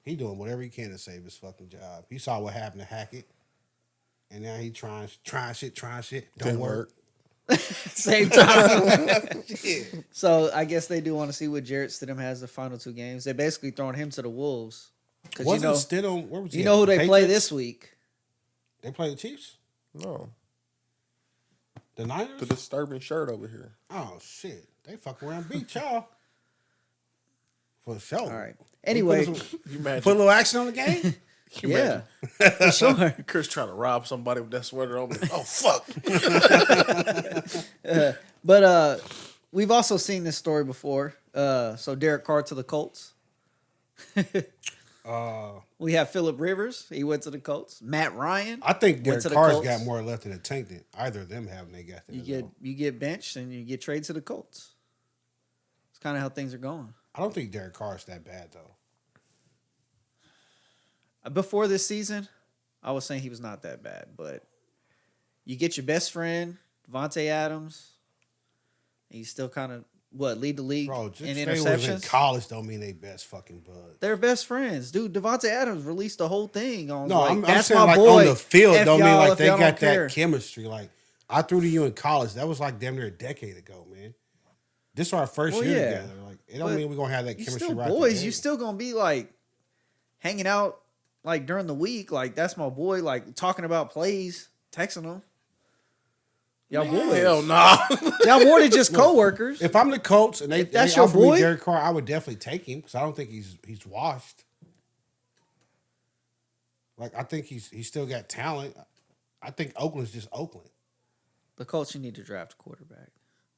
He doing whatever he can to save his fucking job. He saw what happened to Hackett, and now he trying shit. Don't work. Same time. So I guess they do want to see what Jarrett Stidham has the final 2 games. They're basically throwing him to the Wolves. Wasn't Stidham? Where was he? You know who they play Patriots? this week? They play the Chiefs. No. The Niners. The disturbing shirt over here. Oh shit! They fuck around, beat y'all for sure. All right. Anyway, You imagine? Put a little action on the game. yeah, for sure. Chris trying to rob somebody with that sweater on. Oh fuck! But we've also seen this story before. So Derek Carr to the Colts. We have Phillip Rivers. He went to the Colts. Matt Ryan. I think went Derek to the Carr's Colts. got more left in the tank than either of them have. And they got that. You get benched and you get traded to the Colts. It's kind of how things are going. I don't think Derek Carr's that bad though. Before this season, I was saying he was not that bad, but you get your best friend, Devontae Adams, and you still kind of, lead the league Bro, just in they was in interceptions? college don't mean they best fucking buds. They're best friends. Dude, Devontae Adams released the whole thing on No, I'm that's saying my like boy. on the field F don't mean y'all like if they y'all got don't care. that chemistry. Like I threw to you in college. That was like damn near a decade ago, man. This is our first year together. Like it don't But mean we're gonna have that You chemistry still right boys. there. You still gonna be like hanging out like during the week. Like that's my boy. Like talking about plays, texting him. Y'all boys. Hell no. Y'all more than just coworkers. If I'm the Colts and they that's they your offer me boy? Derek Carr, I would definitely take him because I don't think he's washed. Like I think he's still got talent. I think Oakland's just Oakland. The Colts, you need to draft a quarterback.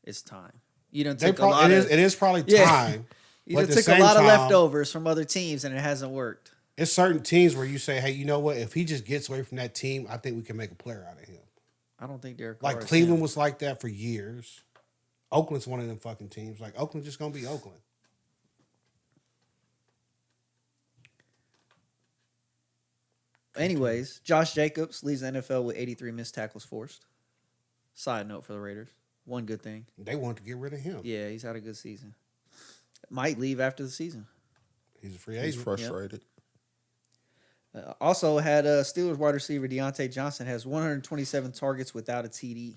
It's time. You don't They take a lot probably of. it is probably Yeah. time. You but done at the took a same lot of time, leftovers from other teams and it hasn't worked. It's certain teams where you say, hey, you know what? If he just gets away from that team, I think we can make a player out of him. I don't think Derek Carr Like is Cleveland him. was like that for years. Oakland's one of them fucking teams. Like Oakland's just gonna be Oakland. Anyways, Josh Jacobs leads the NFL with 83 missed tackles forced. Side note for the Raiders. One good thing. They want to get rid of him. Yeah, he's had a good season. Might leave after the season. He's a free He's agent. frustrated. Also had Steelers wide receiver Deontay Johnson has 127 targets without a TD.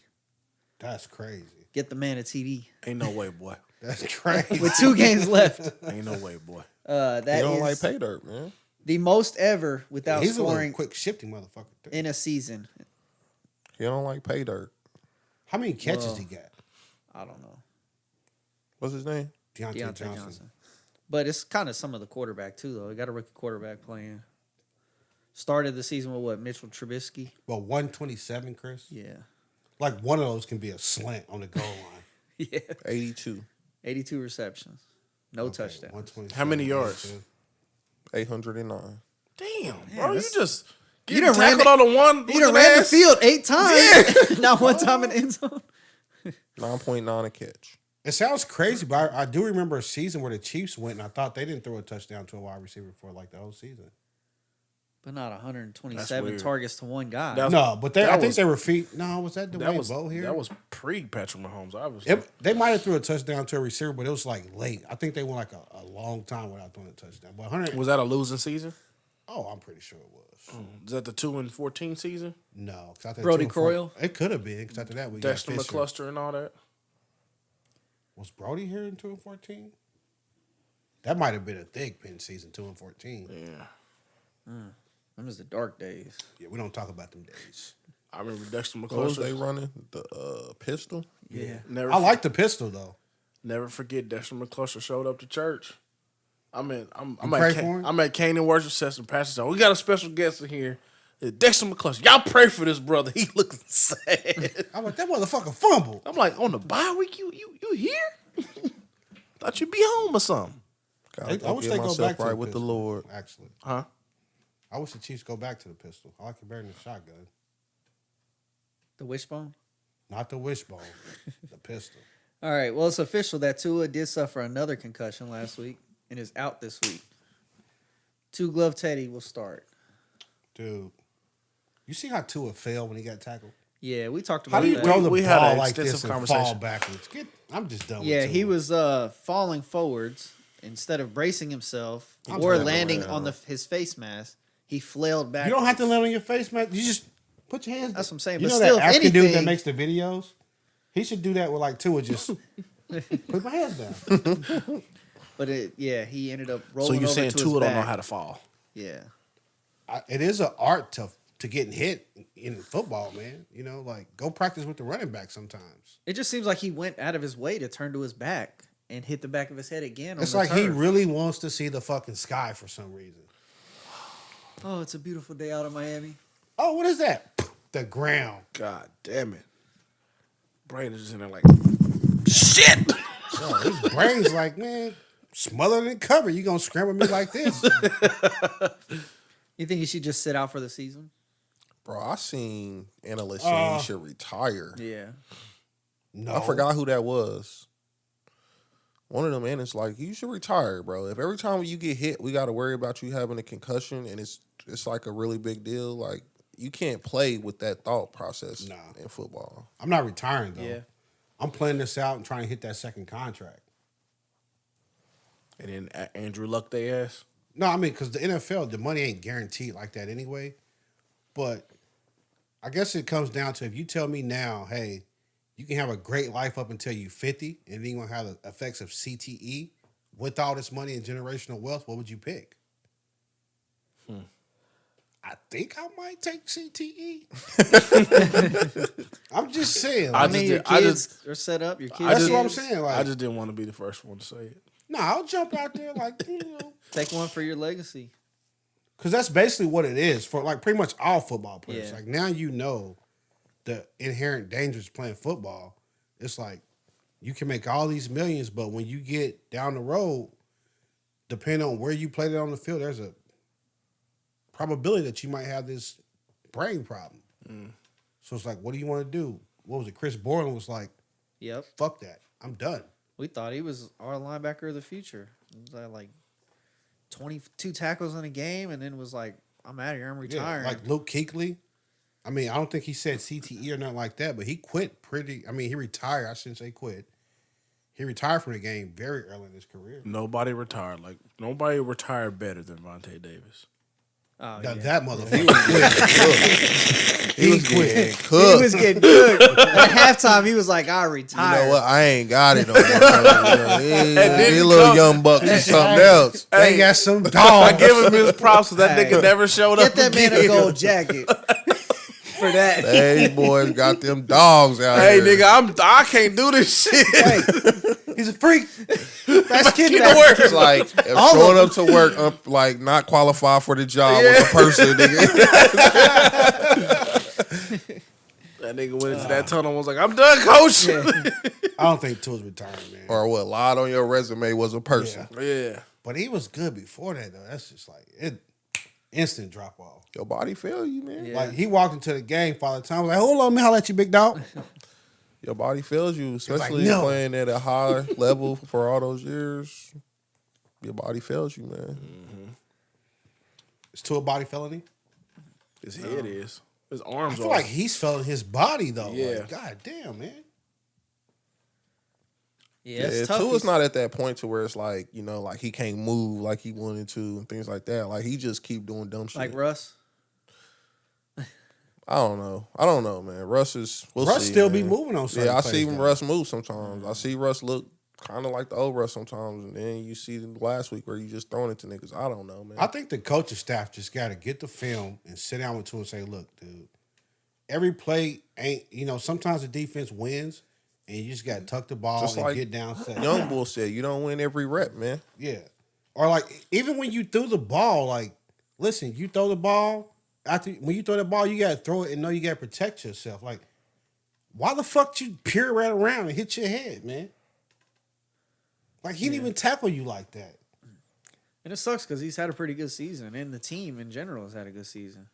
That's crazy. Get the man a TD. Ain't no way, boy. That's crazy. With 2 games left. Ain't no way, boy. That He don't is like pay dirt, man. the most ever without He's a scoring little quick shifting motherfucker. Too. in a season. He don't like pay dirt. How many catches Well, he got? I don't know. What's his name? Deontay Deontay Johnson. But it's kind of some of the quarterback, too, though. He got a rookie quarterback playing. Started the season with what? Mitchell Trubisky? Well, 127, Chris. Yeah. Like one of those can be a slant on the goal line. Yeah. 82. 82 receptions. No Okay, touchdown. 127, How many yards? 809. Damn, bro. You that's- just You getting done ran tackled on the one. He done looking ran the ass. field 8 times. Not one time in the end zone. 9.9 a catch. It sounds crazy, but I do remember a season where the Chiefs went and I thought they didn't throw a touchdown to a wide receiver for like the whole season. But not 127 weird. targets to one guy. That- No, but that I think was- they were feet. No, was that That Dwayne was Bowe here? That was pre Patrick Mahomes, obviously. They might have threw a touchdown to a receiver, but it was like late. I think they went like a long time without throwing a touchdown. But 100, Was that a losing season? I'm pretty sure it was. Is that the 2-14 season? No, because I think Brody 2 and 4 Croyle? It could have been because after that we Dexter got Fisher. McCluster and all that. Was Brody here in 2 and 14? That might have been a thick pin season 2 and 14. Yeah. Them was the dark days. Yeah, we don't talk about them days. I remember Dexter What was they McCluster. running? The pistol? Yeah. Never, I like the pistol though. never forget Dexter McCluster showed up to church. I'm pray for him? I'm at Canaan worship session. Pastor said, "We got a special guest in here. It's Dexter McCluster. Y'all pray for this brother. He looking sad." I'm like, that motherfucker fumbled. I'm like, on the bye week, you here? Thought you'd be home or something. I wish they go back to right the with the pistol, Lord. Actually, Huh? I wish the Chiefs go back to the pistol. I like it better than the shotgun. The wishbone. Not the wishbone, the pistol. All right. Well, it's official that Tua did suffer another concussion last week and is out this week. 2-glove Teddy will start. Dude, you see how Tua fell when he got tackled? Yeah, we talked How about do you that. throw the We had ball an like this extensive and fall conversation. backwards? I'm just done Yeah, with he Tua. was falling forwards instead of bracing himself I'm or sorry, landing man. on his face mask. He flailed back. You don't have to land on your face, man. You just put your hands. That's what I'm saying, You but know still, that if African dude that anything- makes the videos? He should do that with like Tua. Just put my hands down. But he ended up So rolling you're over saying to his Tua don't know back. how to fall? Yeah. It is an art to getting hit in football, man. You know, like go practice with the running back sometimes. It just seems like he went out of his way to turn to his back and hit the back of his head again. It's on like the he turf. really wants to see the fucking sky for some reason. Oh, it's a beautiful day out in Miami. Oh, what is that? The ground. God damn it. Brain is just in there like, shit. Yo, his brain's like, man, smothered and covered. You gonna scramble me like this? You think he should just sit out for the season? Bro, I seen analysts saying he should retire. Yeah. No, I forgot who that was. One of them analysts like, you should retire, bro. If every time you get hit, we got to worry about you having a concussion, and it's like a really big deal. Like, you can't play with that thought process in football. I'm not retiring though. Yeah. I'm playing this out and trying to hit that second contract. And then Andrew Luck they ass. No, I mean, because the NFL, the money ain't guaranteed like that anyway. But I guess it comes down to if you tell me now, hey, you can have a great life up until you 50 and then you're going to have the effects of CTE with all this money and generational wealth, what would you pick? I think I might take CTE. I'm just saying. I Like, mean, your kids are set up. Your kids. That's what I'm saying. Like, I just didn't want to be the first one to say it. no, I'll jump out there like, you know. Take one for your legacy. Because that's basically what it is for like pretty much all football players. Yeah. Like now you know the inherent dangers of playing football. It's like you can make all these millions, but when you get down the road, depending on where you played it on the field, there's a probability that you might have this brain problem. So it's like, what do you want to do? What was it? Chris Borland was like, Yep. fuck that. I'm done. We thought he was our linebacker of the future. He was like 22 tackles in a game, and then was like, I'm out of here. I'm Yeah, retiring. like Luke Kuechly. I mean, I don't think he said CTE or nothing like that, but he quit he retired. I shouldn't say quit. He retired from the game very early in his career. Nobody retired. Like, nobody retired better than Vontae Davis. oh, That, yeah. that motherfucker quit. He was getting He cooked. was getting good. At halftime, he was like, I You retired. know what? I ain't got it no more. These little young bucks is something else. They got some I dogs. give him his props because that Hey. nigga never showed Get up that man a again. gold jacket for that. These boys got them dogs out Hey, here. nigga, I can't do this shit. Hey, he's a freak. That's kid Get back. to work. It's like if All of showing up to work, like not qualified for the job was a person. Nigga. That nigga went into that tunnel and was like, I'm done, coach. I don't think Tua's retiring, man. Or what lied on your resume was a person. Yeah. But he was good before that, though. That's just like instant drop off. Your body fail you, man. Yeah. Like he walked into the game Father Time was like, hold on, man, I'll let you, big dog. Your body fails you, especially no. playing at a high level for all those years. Your body fails you, man. It's Tua body felony. His head is. His I arms feel are. like he's failing his body though. Yeah. Like, God damn, man. Yeah, it's Yeah, tough. Tua's not at that point to where it's like, you know, like he can't move like he wanted to and things like that. Like he just keep doing dumb shit. like Russ. I don't know, man. Russ is Russ see, still man. be moving on certain Yeah, I plays, see though. Russ move sometimes. I see Russ look kind of like the old Russ sometimes, and then you see the last week where you just throwing it to niggas. I don't know, man. I think the coaching staff just got to get the film and sit down with Tua and say, look, dude, every play ain't, sometimes the defense wins and you just got to tuck the ball Just and like get down set. Young Bull said, you don't win every rep, man. Yeah. Or like, even when you threw the ball, like, listen, you throw the ball, when you throw the ball, you got to throw it and know you got to protect yourself. Like, why the fuck you pirouette around and hit your head, man? Like, he didn't even tackle you like that. And it sucks because he's had a pretty good season, and the team in general has had a good season.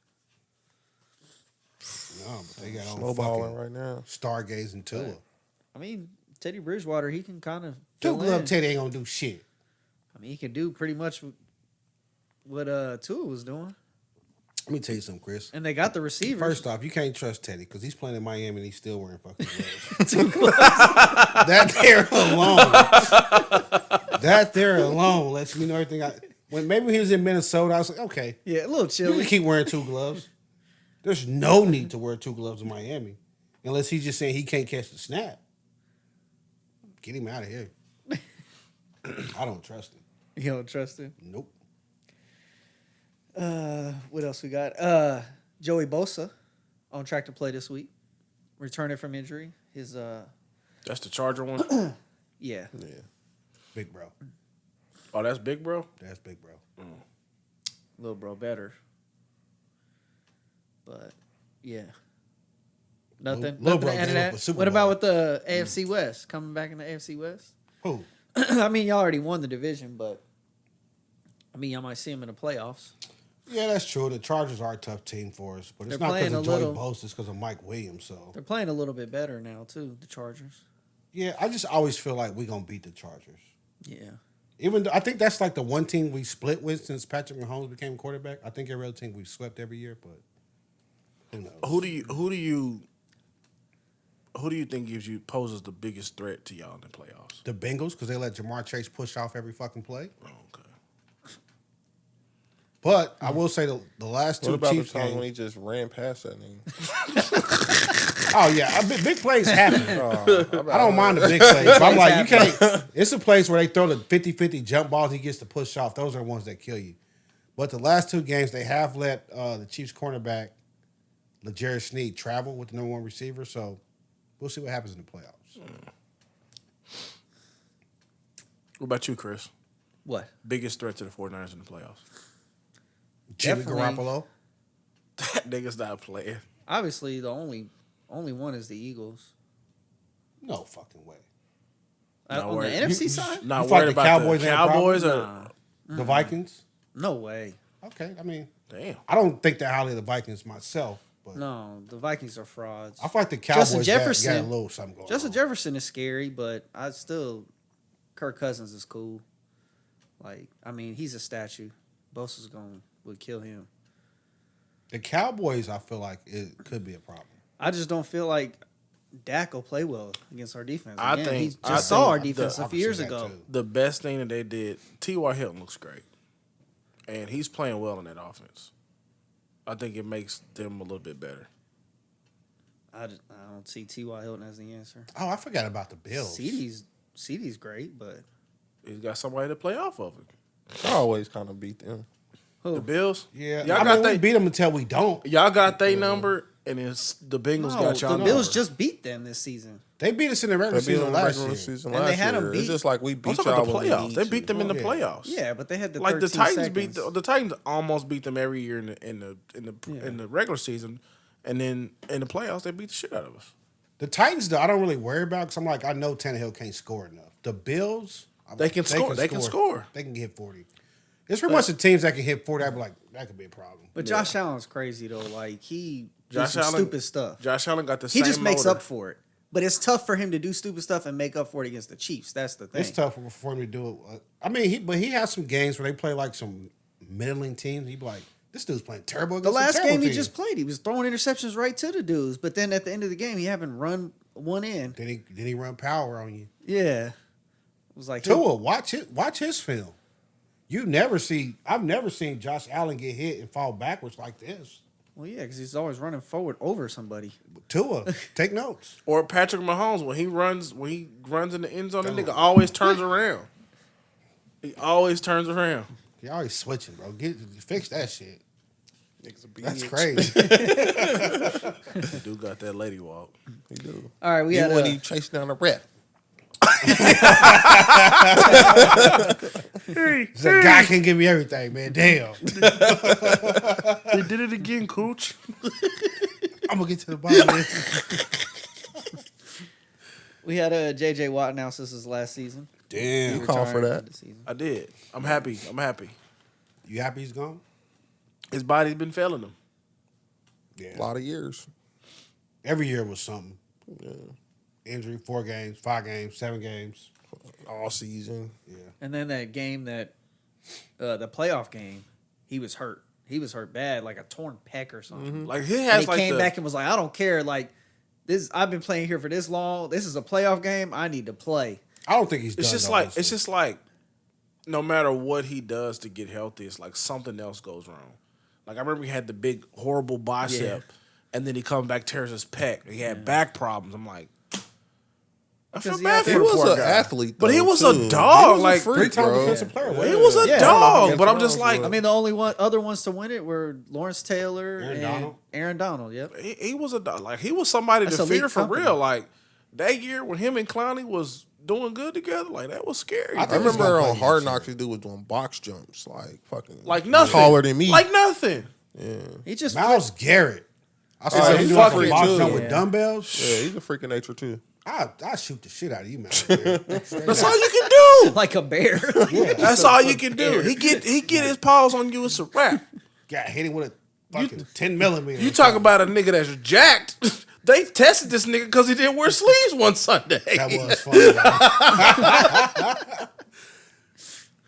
No, but they got on Snowballing fucking right now. stargazing Tua. I mean, Teddy Bridgewater, he can kind of Two fill glove in. Teddy ain't gonna do shit. I mean, he can do pretty much what Tua was doing. Let me tell you something, Chris. And they got the receivers. First off, you can't trust Teddy because he's playing in Miami and he's still wearing fucking gloves. That there alone lets me know everything. When maybe he was in Minnesota, I was like, okay, Yeah, a little you chilly. can keep wearing 2 gloves. There's no need to wear 2 gloves in Miami unless he's just saying he can't catch the snap. Get him out of here. I don't trust him. You don't trust him? Nope. What else we got? Joey Bosa on track to play this week. Returning from injury. His That's the Charger one? yeah. Yeah. Big bro. Oh, that's big, bro? That's big bro. Little bro better. But yeah. Nothing. Lil bro Nothing to add to gave up that. a Super What about Bowl. with the AFC West? Coming back in the AFC West? Who? I mean, y'all already won the division, but I mean, y'all might see them in the playoffs. Yeah, that's true. The Chargers are a tough team for us, but it's They're not because playing of a Joey little- Bosa. It's because of Mike Williams. So They're playing a little bit better now too. The Chargers. yeah, I just always feel like we're gonna beat the Chargers. Yeah. Even though I think that's like the one team we split with since Patrick Mahomes became quarterback. I think every other team we've swept every year, but who knows? Who do you think poses the biggest threat to y'all in the playoffs? The Bengals, because they let Jamar Chase push off every fucking play. Oh, okay. But I will say the last What two about the Chiefs time games. when he just ran past that nigga? Oh yeah, big plays happen. Oh, I don't mind the big plays. But I'm like, you Plays can't. It's a place where they throw the 50-50 jump balls. He gets to push off. Those are the ones that kill you. But the last 2 games, they have let the Chiefs cornerback, Jarrett Stidham, travel with the number 1 receiver. So we'll see what happens in the playoffs. What about you, Chris? What? Biggest threat to the 49ers in the playoffs? Jimmy Definitely. Garoppolo. That nigga's not playing. Obviously, the only one is the Eagles. No fucking way. Not On the worried. NFC side? Not You worried thought the about Cowboys the ain't a problem? Cowboys or Nah. The Vikings. No way. Okay, I mean, damn. I don't think that highly of the Vikings myself, but No, the Vikings are frauds. I feel like the Cowboys Justin got Jefferson. a little something going Justin on. Jefferson is scary, but Kirk Cousins is cool. Like, I mean, he's a statue. Bosa's would kill him. The Cowboys, I feel like it could be a problem. I just don't feel like Dak will play well against our defense. I Again, think- he I saw think our defense I a can few years see that ago. too. The best thing that they did, T.Y. Hilton looks great. And he's playing well in that offense. I think it makes them a little bit better. I don't see T.Y. Hilton as the answer. Oh, I forgot about the Bills. CD's great, but He's got somebody to play off of it. I always kind of beat them. The Bills? Yeah, Y'all I got mean, we they beat them until we don't. y'all got their number and it's the Bengals got y'all the number. Bills just beat them this season. They beat us in the regular They beat season them in the last regular year. season And they last had 'em year. It's beat- just like we I'm beat talking about y'all the when we playoffs. need They to. beat them in the Yeah. playoffs. Yeah, but they had the Like the 13 Titans beat seconds. the Titans almost beat them every year in the regular season, and then in the playoffs they beat the shit out of us. The Titans, though, I don't really worry about because I'm like, I know Tannehill can't score enough. The Bills, They can score. They can score. They can hit 40. It's pretty much the teams that can hit 40. I'd be like, that could be a problem. But Josh Allen's crazy though. Like he does Josh some Allen- stupid stuff. Josh Allen got the He same just makes motor. up for it. But it's tough for him to do stupid stuff and make up for it against the Chiefs. That's the thing. It's tough for him to do it. I mean, he has some games where they play like some middling teams. He'd be like, this dude's playing terrible. The against some last terrible game he teams. just played, he was throwing interceptions right to the dudes. But then at the end of the game, he happened to run one in. Then he run power on you. Yeah. It was like, Tua, watch his film. I've never seen Josh Allen get hit and fall backwards like this. well, yeah, because he's always running forward over somebody. Tua, take notes. Or Patrick Mahomes when he runs in the end zone, that nigga always turns around. He always turns around. He always switching, bro. Fix that shit. Niggas a That's bitch. crazy. The dude got that lady walk. He do. All right, we Even had when he chased down the ref. He's like, God can't give me everything, man. Damn. They did it again, coach. I'm gonna get to the bottom of this. we had J.J. Watt announce this is last season. Damn. You call for Retiring that. the season. I did. I'm happy. You happy he's gone? His body's been failing him. Yeah. A lot of years. Every year was something. Yeah. Injury, 4 games, 5 games, 7 games. All season. Yeah. And then that game the playoff game, he was hurt. he was hurt bad, like a torn pec or something. Like he And has he like came back and was like, I don't care. Like this, I've been playing here for this long. This is a playoff game. I need to play. I don't think he's done. It's just though, like honestly. no matter what he does to get healthy, it's like something else goes wrong. Like I remember he had the big horrible bicep, and then he comes back, tears his pec. He had back problems. I'm like, I feel bad He for the was poor an guy. athlete, But he though, was too. a dog. He was a Like freak, three-time bro. defensive player. he was a Yeah. dog. But I'm just like, I mean, the only other ones to win it were Lawrence Taylor Aaron and Donald. Aaron Donald. Yep. he was a dog. Like he was somebody That's to elite fear for company. real. Like that year when him and Clowney was doing good together, like that was scary. I I think he's remember gonna on play Hard next Knocks, this dude was doing box jumps, like fucking like nothing. taller than me. Like nothing. He just Miles Garrett. I saw Oh, him he's do like a fucking box too. jump with Yeah. dumbbells. Yeah, he's a freak of nature too. I shoot the shit out of you, Miles Garrett. That's all you can do. like a bear. That's all you can do. He get his paws on you. It's a wrap. Got hit him with a fucking 10 millimeter. You talk about a nigga that's jacked. They tested this nigga because he didn't wear sleeves one Sunday. That was funny.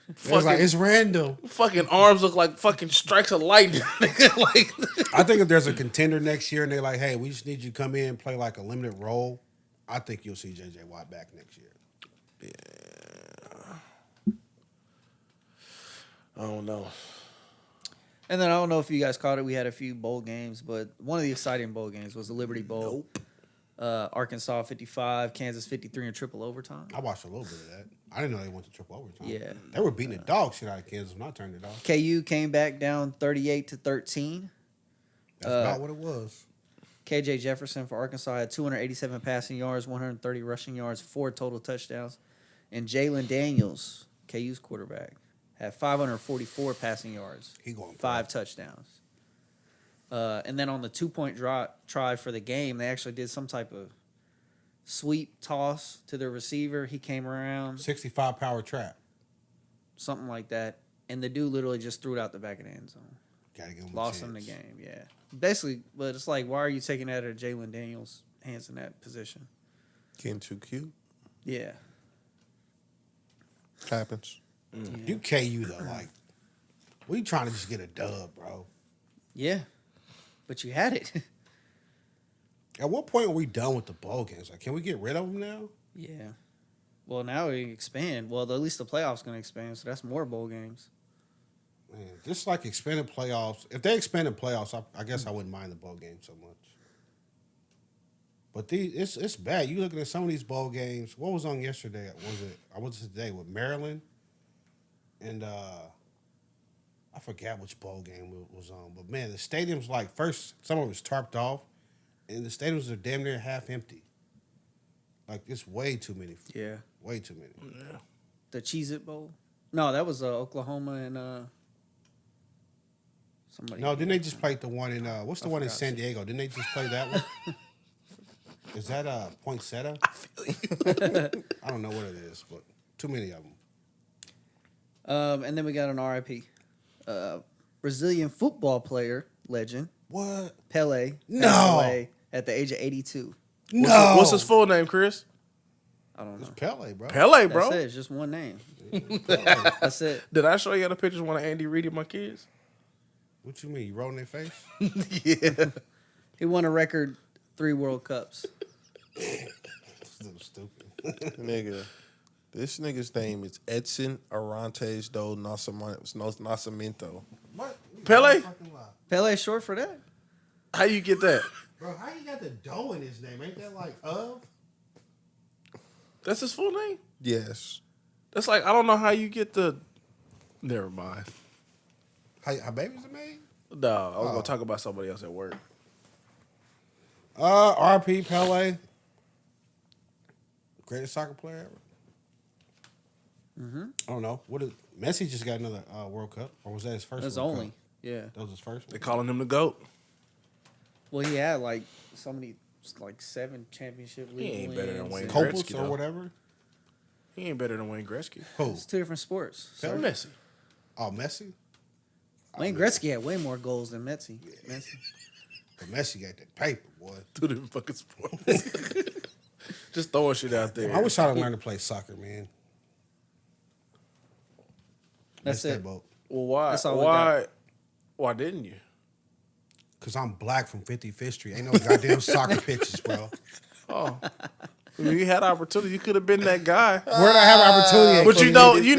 It was like, Fucking, it's random. fucking arms look like fucking strikes of lightning. Nigga. Like I think if there's a contender next year and they're like, hey, we just need you to come in and play like a limited role, I think you'll see J.J. Watt back next year. I don't know. And then I don't know if you guys caught it. We had a few bowl games, but one of the exciting bowl games was the Liberty Bowl. Arkansas 55, Kansas 53 in triple overtime. I watched a little bit of that. I didn't know they went to triple overtime. Yeah. They were beating the dog shit out of Kansas when I turned it off. KU came back down 38-13. That's about what it was. KJ Jefferson for Arkansas had 287 passing yards, 130 rushing yards, 4 total touchdowns. And Jalen Daniels, KU's quarterback, had 544 passing yards, He going 5 touchdowns. And then on the 2-point try for the game, they actually did some type of sweep toss to the receiver. He came around, 65 power trap. something like that. And the dude literally just threw it out the back of the end zone. Gotta give him Lost a him the chance. game, yeah. Basically, but it's like, why are you taking that out of Jalen Daniels' hands in that position? Getting too cute. Yeah. Happens. You KU though, like, we trying to just get a dub, bro. Yeah. But you had it. At what point are we done with the bowl games? Like, can we get rid of them now? Yeah. Well, now we expand. Well, at least the playoffs going to expand, so that's more bowl games. Man, just like expanded playoffs. If they expanded playoffs, I guess I wouldn't mind the bowl game so much. But it's bad. You looking at some of these bowl games. What was on yesterday? I was today with Maryland, and I forgot which bowl game it was on. But man, the stadium's like first some of it's tarped off, and the stadiums are damn near half empty. Like it's way too many. Yeah. Way too many. Yeah. The Cheez-It Bowl? No, that was Oklahoma and somebody. No, didn't they just play the one in what's the one in forgot. San Diego? Didn't they just play that one? Is that Poinsettia? I don't know what it is, but too many of them. And then we got an RIP. Brazilian football player, legend, What? Pele. No. passed away at the age of 82. No. What's his full name, Chris? I don't know. It's Pele, bro. Pele, That's bro. it. It's just one name. That's it. Did I show you the pictures of one of Andy Reid and my kids? What you mean? You rolling their face? Yeah. He won a record 3 World Cups. This little stupid. Nigga. This nigga's name is Edson Arantes do Nascimento. What? Pele? Pele short for that? How you get that? Bro, how you got the dough in his name? Ain't that like of? That's his full name? Yes. That's like, I don't know how you get the... Never mind. How babies are made? No, I was going to talk about somebody else at work. RP Pele. Greatest soccer player ever. I don't know. What is Messi just got another World Cup, or was that his first? That's World only. Cup? Yeah. That was his first. They calling him the GOAT. Well, he had like so many, like 7 championship league ain't wins. better than Wayne and- Gretzky. Copus or though. whatever. He ain't better than Wayne Gretzky. Who? It's 2 different sports. So Messi. Oh, Messi. Wayne Gretzky had way more goals than Messi. Messi. But Messi got that paper, boy. Two different fucking sports. Just throwing shit out there. I wish I'd learned to play soccer, man. That's Missed it. that boat. Well, why? That's all we Why? Why didn't you? Because I'm black from 55th Street. Ain't no goddamn soccer pitches, bro. Oh, you had opportunity. You could have been that guy. Where'd I have opportunity? But you know, but you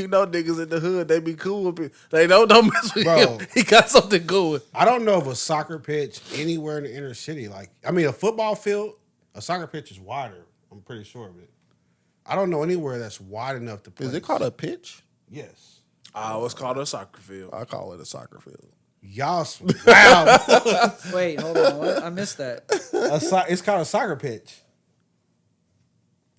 know, niggas in the hood, they be cool with it. They don't mess with Bro. him. He got something going. I don't know of a soccer pitch anywhere in the inner city. Like, I mean, a football field, a soccer pitch is wider. I'm pretty sure of it. I don't know anywhere that's wide enough to play. Is it called a pitch? Yes. It's called a soccer field. I call it a soccer field. Y'all, wow. Wait, hold on. What? I missed that. It's called a soccer pitch.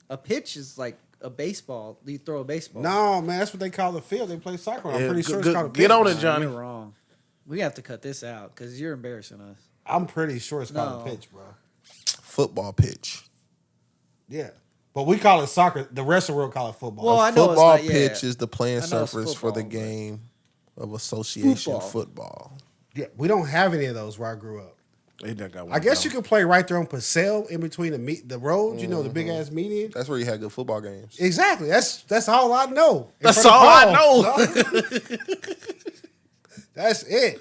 A pitch is like a baseball. You throw a baseball. No, man, that's what they call the field. They play soccer on. I'm Yeah, pretty sure good- it's called a pitch. get on it, No, Johnny. you're wrong. We have to cut this out because you're embarrassing us. I'm pretty sure it's called No. a pitch, bro. Football pitch. Yeah. But we call it soccer. The rest of the world call it football. Well, I know it's Football not, yeah. pitch is the playing I know it's surface for the football, but- game of association Football. football. Yeah, we don't have any of those where I grew up. They done got one I guess down. you could play right there on Purcell in between the roads, you know, the big ass median. That's where you had good football games. Exactly. That's all I know. In That's front of all I Paul. know. That's it.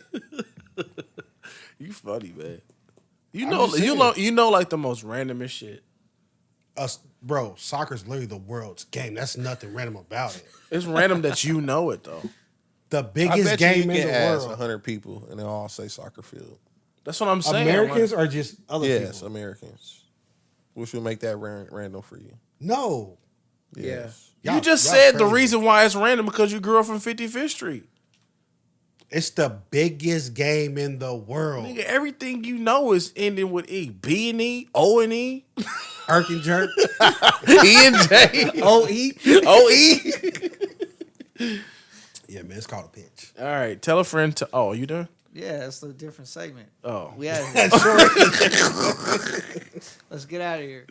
You funny, man. I'm just saying. You know, like the most randomest shit. Bro, soccer's literally the world's game. That's nothing random about it. It's random that you know it though. The I biggest bet game you in can the ask world. 100 people and they'll all say soccer field. That's what I'm saying. Americans like, or just other Yes, people? Americans. Which will make that random for you. No. Yes. you Y'all- just y'all said the crazy. reason why it's random because you grew up from 55th Street. It's the biggest game in the world. Nigga, everything you know is ending with E. B and E, O and E, Irk and jerk. E and J, O-E? O E. Yeah, man, it's called a pitch. All right, tell a friend to. Oh, you done? Yeah, that's a different segment. Oh, We had Let's get out of here.